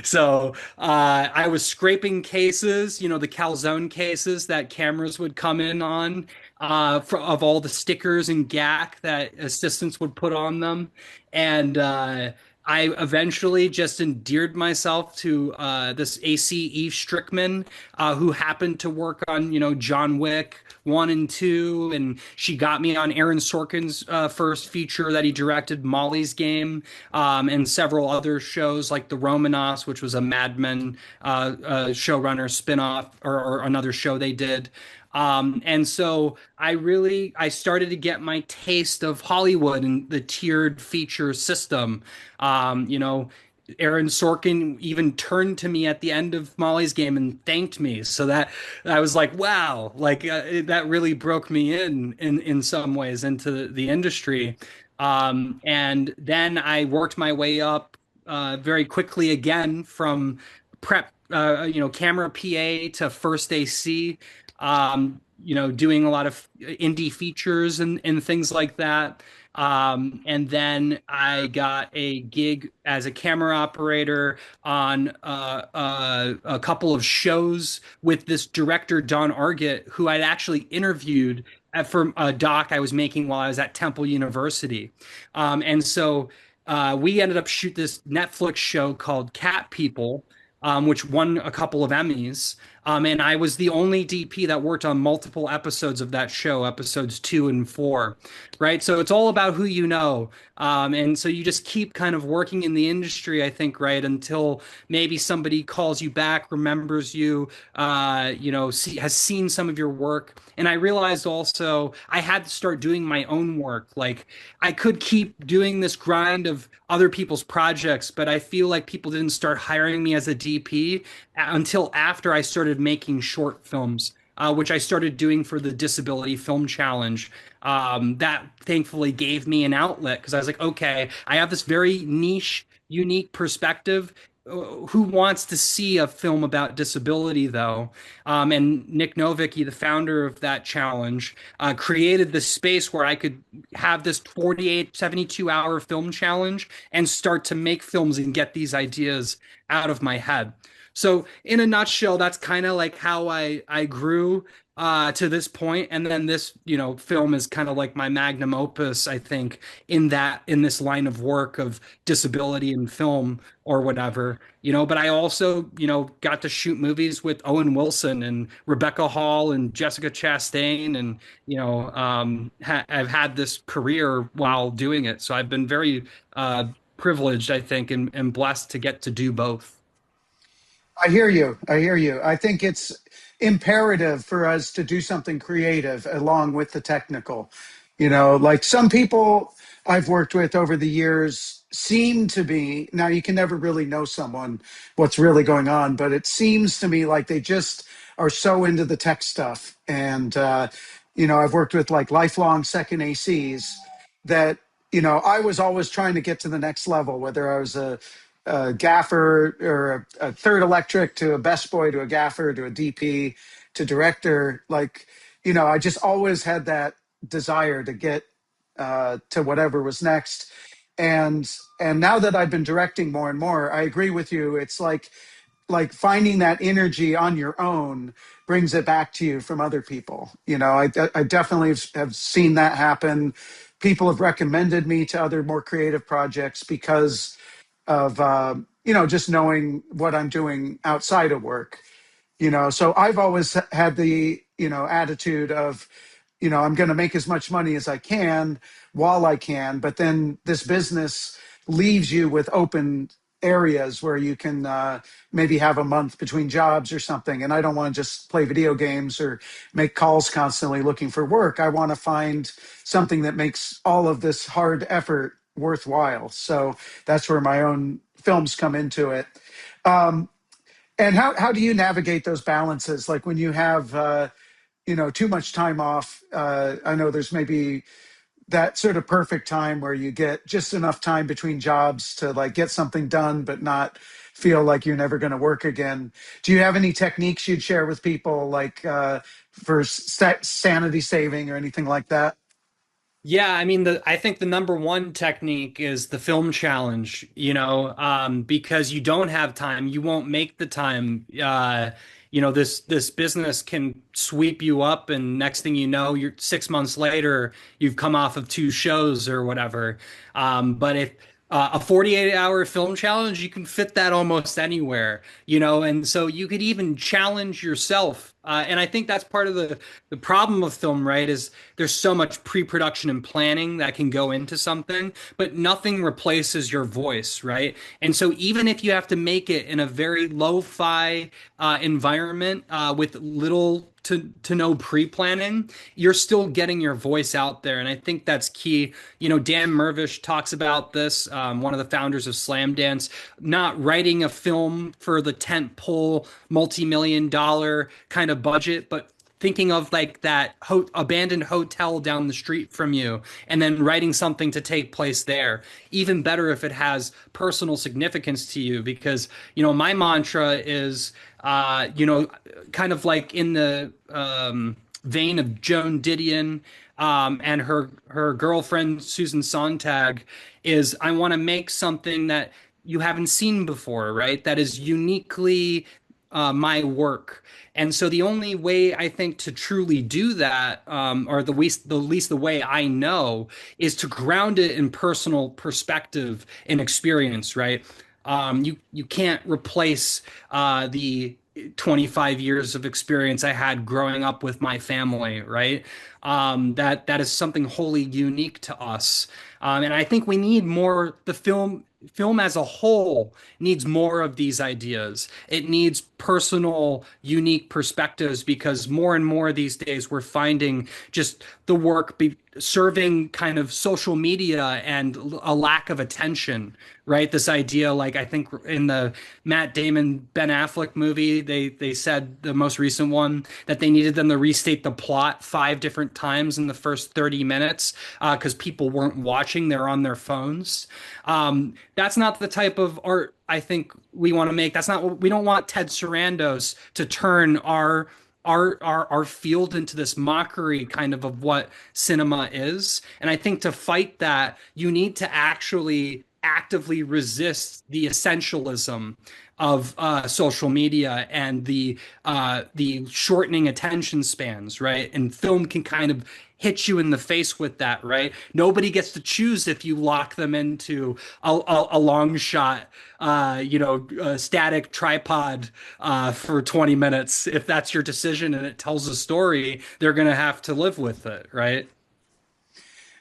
So I was scraping cases, the calzone cases that cameras would come in on, of all the stickers and gack that assistants would put on them. And I eventually just endeared myself to this AC Eve Strickman, who happened to work on, John Wick 1 and 2, and she got me on Aaron Sorkin's first feature that he directed, Molly's Game, and several other shows like The Romanovs, which was a Mad Men showrunner spinoff or another show they did. And so I started to get my taste of Hollywood and the tiered feature system. Aaron Sorkin even turned to me at the end of Molly's Game and thanked me. So that I was like, wow, like that really broke me in some ways into the industry. And then I worked my way up very quickly again from prep, camera PA to first AC, doing a lot of indie features and things like that. And then I got a gig as a camera operator on a couple of shows with this director, Don Argett, who I'd actually interviewed for a doc I was making while I was at Temple University. And so we ended up shoot this Netflix show called Cat People, which won a couple of Emmys. And I was the only DP that worked on multiple episodes of that show, episodes 2 and 4, right? So it's all about who you know. And so you just keep kind of working in the industry, I think, right, until maybe somebody calls you back, remembers you, has seen some of your work. And I realized also I had to start doing my own work. Like I could keep doing this grind of other people's projects, but I feel like people didn't start hiring me as a DP until after I started making short films. Which I started doing for the Disability Film Challenge. That thankfully gave me an outlet because I was like, okay, I have this very niche, unique perspective. Who wants to see a film about disability, though? And Nick Novicki, the founder of that challenge, created this space where I could have this 48, 72-hour film challenge and start to make films and get these ideas out of my head. So, in a nutshell, that's kind of like how I grew to this point, and then this film is kind of like my magnum opus, I think, in this line of work of disability in film or whatever. But I also got to shoot movies with Owen Wilson and Rebecca Hall and Jessica Chastain, and I've had this career while doing it, so I've been very privileged, I think, and blessed to get to do both. I hear you. I hear you. I think it's imperative for us to do something creative along with the technical. Like some people I've worked with over the years seem to be, now you can never really know someone what's really going on, but it seems to me like they just are so into the tech stuff. And, I've worked with like lifelong second ACs that, I was always trying to get to the next level, whether I was a gaffer or a third electric to a best boy to a gaffer to a DP to director. Like, I just always had that desire to get to whatever was next. And now that I've been directing more and more, I agree with you. It's like finding that energy on your own brings it back to you from other people. I definitely have seen that happen. People have recommended me to other more creative projects because of just knowing what I'm doing outside of work. So I've always had the attitude of I'm going to make as much money as I can while I can, but then this business leaves you with open areas where you can maybe have a month between jobs or something. And I don't want to just play video games or make calls constantly looking for work. I want to find something that makes all of this hard effort worthwhile. So that's where my own films come into it. And how do you navigate those balances? Like when you have, too much time off, I know there's maybe that sort of perfect time where you get just enough time between jobs to like get something done, but not feel like you're never going to work again. Do you have any techniques you'd share with people like for sanity saving or anything like that? Yeah, I mean, I think the number one technique is the film challenge, because you don't have time, you won't make the time. This business can sweep you up, and next thing you know, you're 6 months later, you've come off of two shows or whatever. But if a 48-hour film challenge, you can fit that almost anywhere, and so you could even challenge yourself. And I think that's part of the problem of film, right? Is there's so much pre-production and planning that can go into something, but nothing replaces your voice, right? And so even if you have to make it in a very lo-fi environment with little to no pre-planning, you're still getting your voice out there. And I think that's key. Dan Mervish talks about this, one of the founders of Slamdance, not writing a film for the tent pole, multi-million dollar kind of budget, but thinking of like that abandoned hotel down the street from you and then writing something to take place there. Even better if it has personal significance to you, because, my mantra is, kind of like in the vein of Joan Didion and her girlfriend Susan Sontag, is I want to make something that you haven't seen before, right? That is uniquely my work. And so the only way I think to truly do that, or the least the way I know, is to ground it in personal perspective and experience, right? You can't replace the 25 years of experience I had growing up with my family, right? That is something wholly unique to us. And I think we need more, the film as a whole needs more of these ideas. It needs personal, unique perspectives because more and more these days we're finding just the work serving kind of social media and a lack of attention, right? This idea, like I think in the Matt Damon Ben Affleck movie, they said the most recent one that they needed them to restate the plot 5 different times in the first 30 minutes because people weren't watching; they're on their phones. That's not the type of art I think we want to make. That's not what we don't want Ted Sarandos to turn our field into this mockery kind of what cinema is. And I think to fight that, you need to actually actively resist the essentialism of social media and the shortening attention spans, right? And film can kind of hit you in the face with that, right? Nobody gets to choose if you lock them into a long shot, static tripod for 20 minutes. If that's your decision and it tells a story, they're going to have to live with it, right?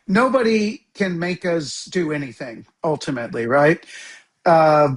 Nobody can make us do anything ultimately, right? uh,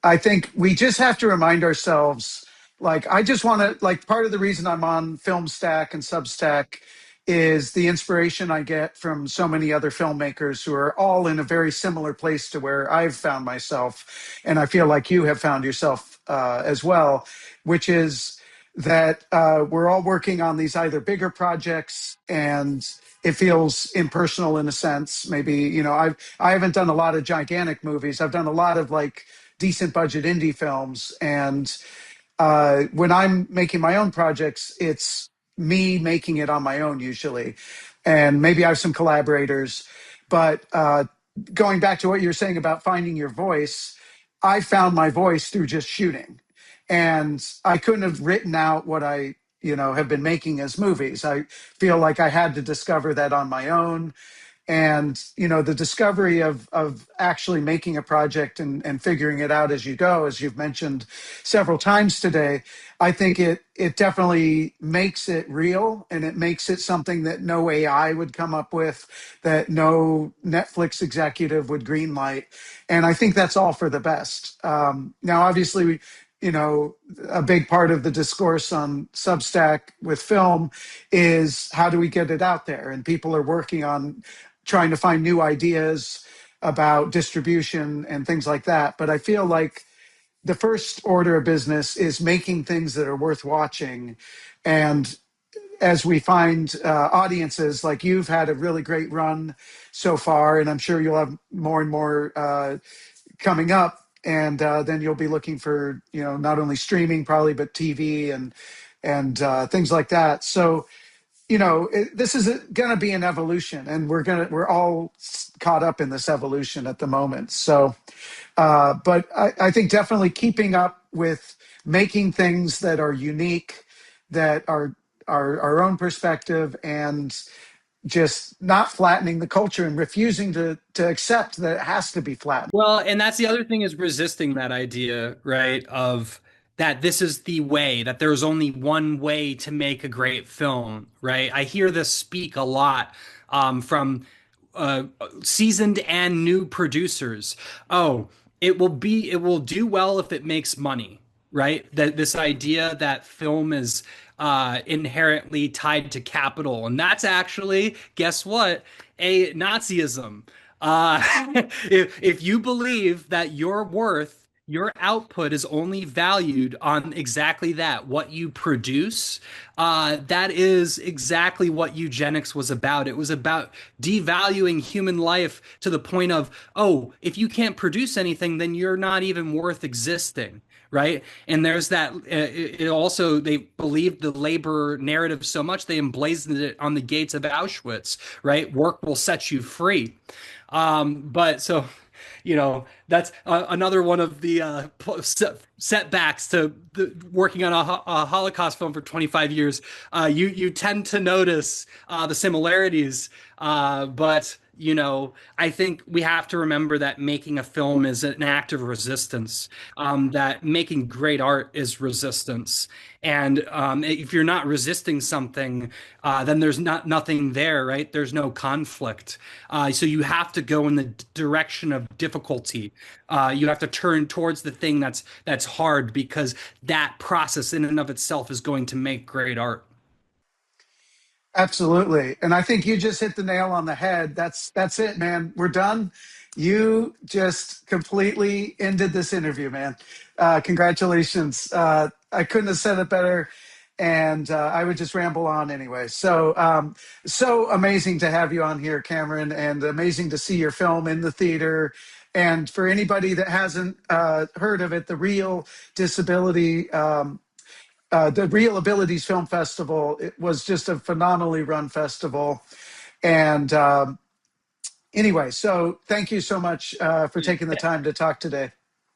I think we just have to remind ourselves, like, I just want to, like, part of the reason I'm on Filmstack and Substack is the inspiration I get from so many other filmmakers who are all in a very similar place to where I've found myself. And I feel like you have found yourself as well, which is that we're all working on these either bigger projects and it feels impersonal in a sense. Maybe, I haven't done a lot of gigantic movies. I've done a lot of like decent budget indie films. And when I'm making my own projects, it's me making it on my own usually. And maybe I have some collaborators. But going back to what you were saying about finding your voice, I found my voice through just shooting. And I couldn't have written out what I, have been making as movies. I feel like I had to discover that on my own. And the discovery of actually making a project and figuring it out as you go, as you've mentioned several times today, I think it definitely makes it real, and it makes it something that no AI would come up with, that no Netflix executive would greenlight. And I think that's all for the best. Now obviously, a big part of the discourse on Substack with film is how do we get it out there? And people are working on trying to find new ideas about distribution and things like that. But I feel like the first order of business is making things that are worth watching. And as we find audiences, like you've had a really great run so far, and I'm sure you'll have more and more coming up. And then you'll be looking for, not only streaming probably, but TV and things like that. So this is going to be an evolution, and we're all caught up in this evolution at the moment. So, but I think definitely keeping up with making things that are unique, that are our own perspective, and just not flattening the culture and refusing to accept that it has to be flattened. Well, and that's the other thing is resisting that idea, right? Of that this is the way, that there's only one way to make a great film, right? I hear this speak a lot from seasoned and new producers. Oh, it will do well if it makes money, right? That this idea that film is inherently tied to capital, and that's actually, guess what? A Nazism. Uh, if you believe that your worth, your output is only valued on exactly that, what you produce, that is exactly what eugenics was about. It was about devaluing human life to the point of, oh, if you can't produce anything, then you're not even worth existing. Right. And there's that. It also, they believed the labor narrative so much they emblazoned it on the gates of Auschwitz. Right. Work will set you free. But so, that's another one of the setbacks to working on a Holocaust film for 25 years. You tend to notice the similarities, but I think we have to remember that making a film is an act of resistance, that making great art is resistance. And if you're not resisting something, then there's nothing there, right? There's no conflict. So you have to go in the direction of difficulty. You have to turn towards the thing that's hard, because that process in and of itself is going to make great art. Absolutely. And I think you just hit the nail on the head. That's it, man. We're done. You just completely ended this interview, man. Congratulations. I couldn't have said it better. And I would just ramble on anyway. So amazing to have you on here, Cameron, and amazing to see your film in the theater. And for anybody that hasn't heard of it, the Real Abilities Film Festival, it was just a phenomenally run festival. And anyway, so thank you so much for taking the time to talk today.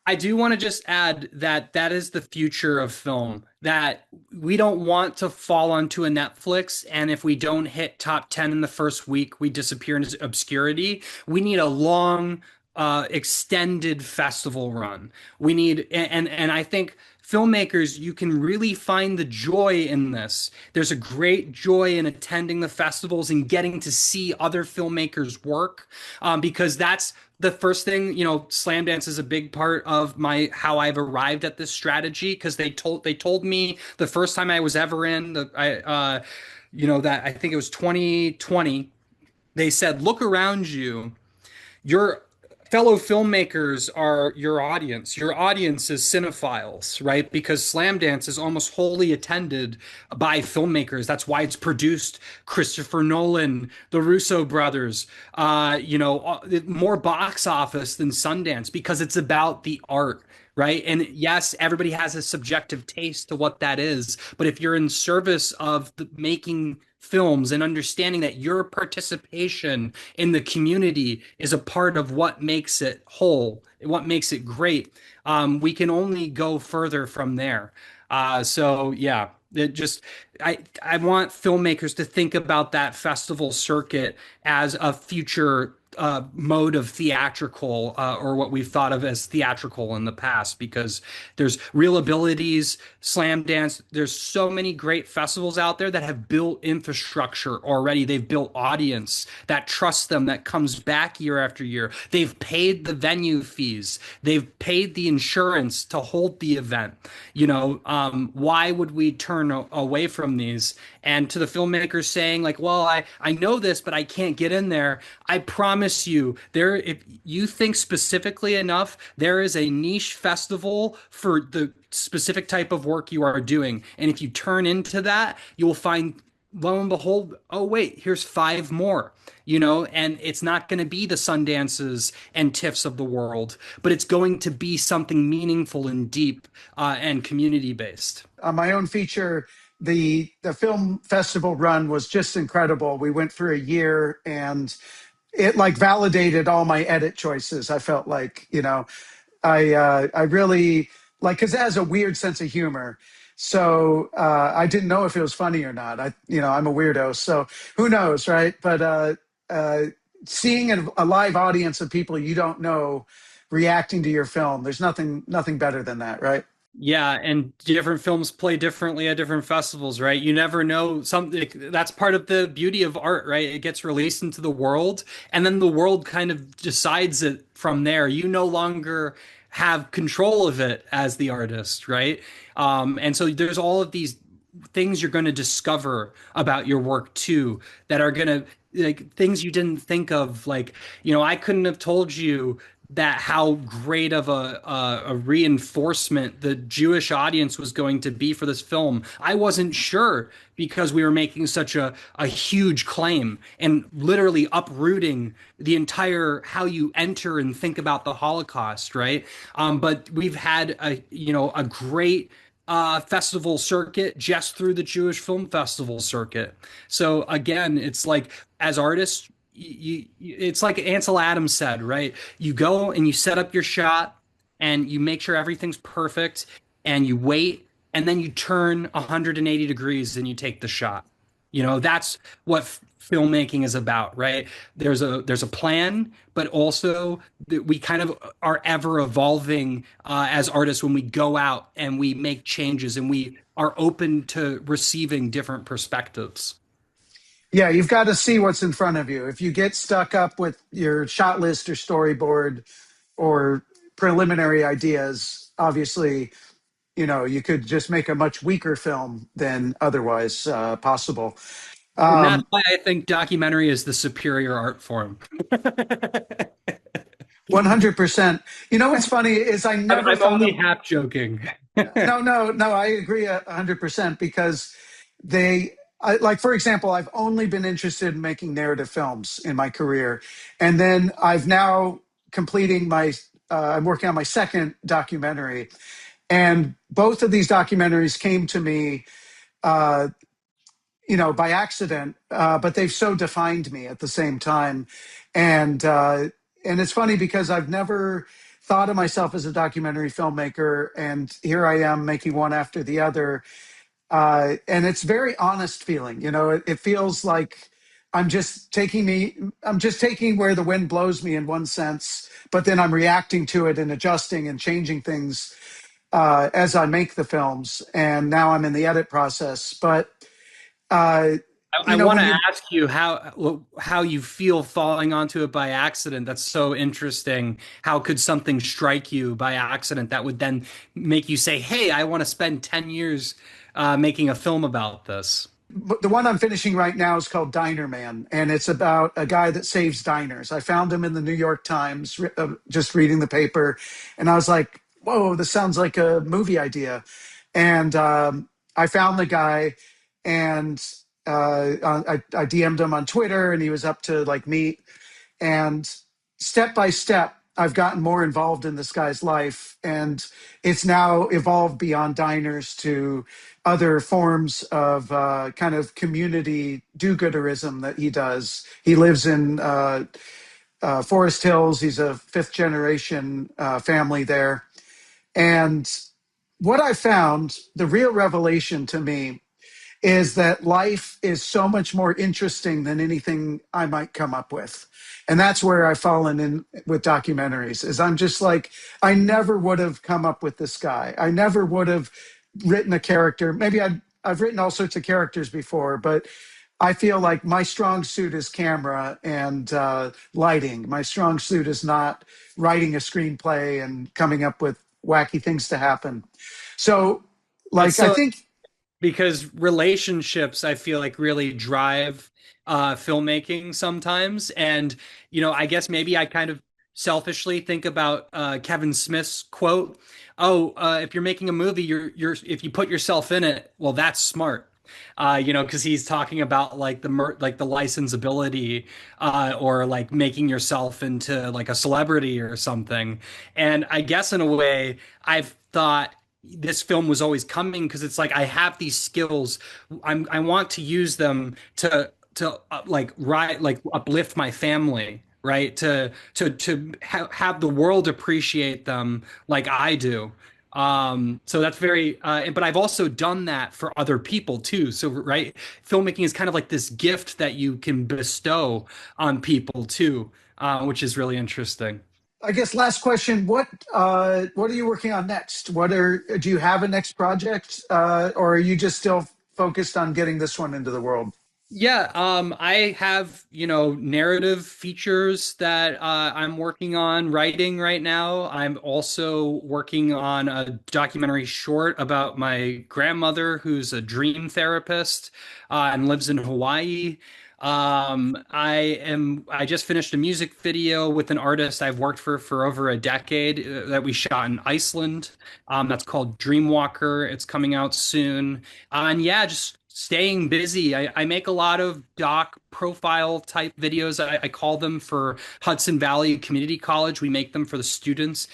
I do want to just add that that is the future of film, that we don't want to fall onto a Netflix, and if we don't hit top 10 in the first week, we disappear into obscurity. We need a long, extended festival run. We need, and I think filmmakers, you can really find the joy in this. There's a great joy in attending the festivals and getting to see other filmmakers work, because that's the first thing. Slamdance is a big part of my how I've arrived at this strategy, because they told me the first time I was ever in that I think it was 2020. They said, look around you. Your fellow filmmakers are your audience. Your audience is cinephiles, right? Because Slamdance is almost wholly attended by filmmakers. That's why it's produced Christopher Nolan, the Russo brothers, more box office than Sundance, because it's about the art. Right. And yes, everybody has a subjective taste to what that is. But if you're in service of making films and understanding that your participation in the community is a part of what makes it whole, what makes it great, we can only go further from there. So yeah, it just I want filmmakers to think about that festival circuit as a future mode of theatrical, or what we've thought of as theatrical in the past, because there's Real Abilities, Slamdance. There's so many great festivals out there that have built infrastructure already. They've built audience that trusts them, that comes back year after year. They've paid the venue fees. They've paid the insurance to hold the event. Why would we turn away from these? And to the filmmakers saying like, well, I know this, but I can't get in there. I promise you, if you think specifically enough, there is a niche festival for the specific type of work you are doing. And if you turn into that, you'll find, lo and behold, oh wait, here's five more. And it's not going to be the Sundances and TIFFs of the world, but it's going to be something meaningful and deep, and community based. On my own feature, the film festival run was just incredible. We went for a year, and it like validated all my edit choices. I felt like, I really like, because it has a weird sense of humor. So I didn't know if it was funny or not. I'm a weirdo, so who knows, right? But seeing a live audience of people you don't know reacting to your film, there's nothing better than that, right? Yeah, and different films play differently at different festivals, right? You never know something. That's part of the beauty of art, right? It gets released into the world, and then the world kind of decides it from there. You no longer have control of it as the artist, right? And so there's all of these things you're going to discover about your work too, that are going to, like, things you didn't think of. Like, I couldn't have told you that how great of a reinforcement the Jewish audience was going to be for this film. I wasn't sure, because we were making such a huge claim and literally uprooting the entire how you enter and think about the Holocaust, right? But we've had a great festival circuit just through the Jewish Film Festival circuit. So again, it's like, as artists, it's like Ansel Adams said, right? You go and you set up your shot and you make sure everything's perfect, and you wait, and then you turn 180 degrees and you take the shot. That's what filmmaking is about, right? There's a plan, but also that we kind of are ever evolving as artists when we go out and we make changes and we are open to receiving different perspectives. Yeah, you've got to see what's in front of you. If you get stuck up with your shot list or storyboard or preliminary ideas, obviously, you could just make a much weaker film than otherwise possible. And that's Um, why I think documentary is the superior art form. 100%. You know what's funny is I never I'm thought only of. half joking. No, no, no. I agree 100% because like for example, I've only been interested in making narrative films in my career, and then I've now completing my. I'm working on my second documentary, and both of these documentaries came to me, uh, by accident, but they've so defined me at the same time, and it's funny because I've never thought of myself as a documentary filmmaker, and here I am making one after the other, and it's very honest feeling. It feels like I'm just taking where the wind blows me in one sense, but then I'm reacting to it and adjusting and changing things as I make the films, and now I'm in the edit process. But uh, I want when to you ask you how you feel falling onto it by accident. That's so interesting. How could something strike you by accident that would then make you say, "Hey, I want to spend 10 years making a film about this"? the one I'm finishing right now is called Diner Man, and it's about a guy that saves diners. I found him in the New York Times, just reading the paper, and I was like, "Whoa, this sounds like a movie idea." And I found the guy, and I DM'd him on Twitter, and he was up to like meet. And step by step, I've gotten more involved in this guy's life. And it's now evolved beyond diners to other forms of kind of community do gooderism that he does. He lives in Forest Hills. He's a fifth generation family there. And what I found, the real revelation to me, is that life is so much more interesting than anything I might come up with. And that's where I've fallen in with documentaries, is I'm just like, I never would have come up with this guy. I never would have written a character. Maybe I've written all sorts of characters before, but I feel like my strong suit is camera and lighting. My strong suit is not writing a screenplay and coming up with wacky things to happen. So, That's like, I so think because relationships I feel like really drive filmmaking sometimes. And I guess maybe I kind of selfishly think about Kevin Smith's quote, oh, if you're making a movie, you're if you put yourself in it, well, that's smart. Because he's talking about like like the licensability, or like making yourself into like a celebrity or something. And I guess in a way, I've thought this film was always coming because it's like I have these skills. I want to use them to like uplift my family, right? To have the world appreciate them like I do. So that's very but I've also done that for other people too. So right, filmmaking is kind of like this gift that you can bestow on people too, which is really interesting. I guess last question. What are you working on next? Do you have a next project, or are you just still focused on getting this one into the world? Yeah, I have, narrative features that I'm working on writing right now. I'm also working on a documentary short about my grandmother who's a dream therapist and lives in Hawaii. I just finished a music video with an artist I've worked for over a decade that we shot in Iceland. That's called Dreamwalker. It's coming out soon. And yeah, just staying busy. I make a lot of doc profile type videos. I call them for Hudson Valley Community College. We make them for the students.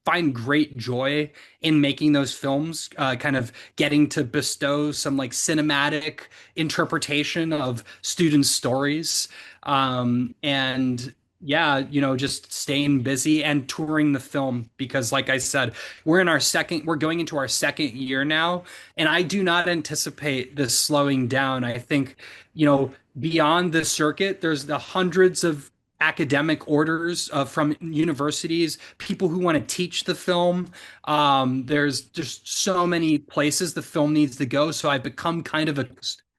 Find great joy in making those films, kind of getting to bestow some like cinematic interpretation of students' stories. And yeah, just staying busy and touring the film because, like I said, we're going into our second year now, and I do not anticipate this slowing down. I think, beyond the circuit, there's the hundreds of academic orders from universities, people who want to teach the film. There's just so many places the film needs to go. So I've become kind of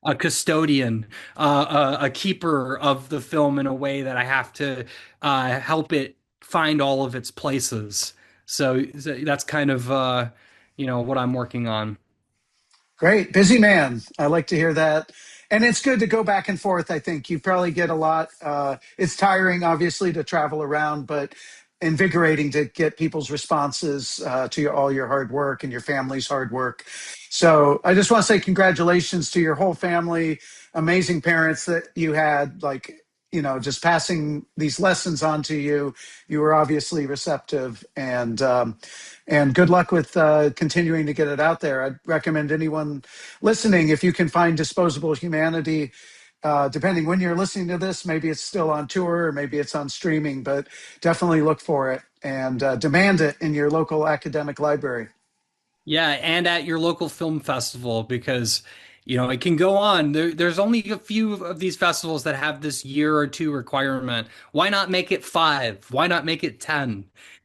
a custodian, a keeper of the film in a way that I have to help it find all of its places. So that's kind of what I'm working on. Great. Busy man. I like to hear that. And it's good to go back and forth. I think you probably get a lot. It's tiring, obviously, to travel around, but invigorating to get people's responses to all your hard work and your family's hard work. So I just want to say congratulations to your whole family, amazing parents that you had, like, just passing these lessons on to you. You were obviously receptive, and good luck with continuing to get it out there. I'd recommend anyone listening, if you can find Disposable Humanity, depending when you're listening to this, maybe it's still on tour or maybe it's on streaming, but definitely look for it and demand it in your local academic library. Yeah, and at your local film festival because it can go on. There's only a few of these festivals that have this year or two requirement. Why not make it 5? Why not make it 10?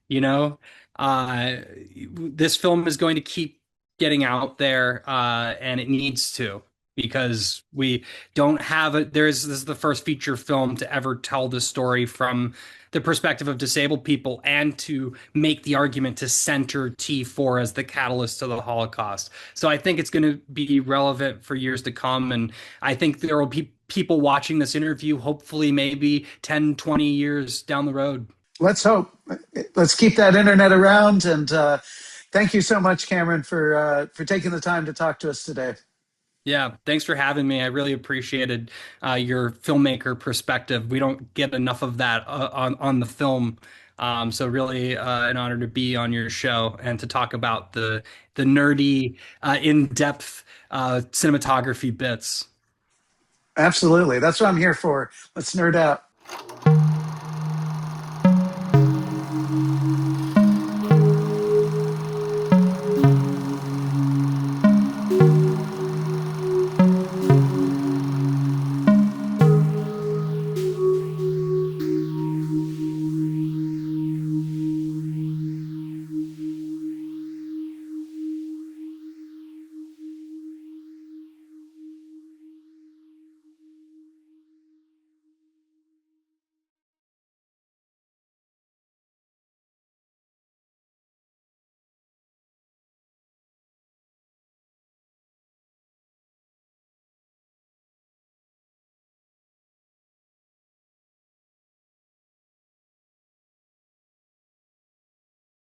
You know, uh, this film is going to keep getting out there, and it needs to because we don't have it. This is the first feature film to ever tell the story from the perspective of disabled people and to make the argument to center T4 as the catalyst to the Holocaust. So I think it's going to be relevant for years to come. And I think there will be people watching this interview, hopefully, maybe 10, 20 years down the road. Let's hope. Let's keep that internet around. And thank you so much, Cameron, for taking the time to talk to us today. Yeah, thanks for having me. I really appreciated your filmmaker perspective. We don't get enough of that on the film, so really an honor to be on your show and to talk about the nerdy, in-depth cinematography bits. Absolutely. That's what I'm here for. Let's nerd out.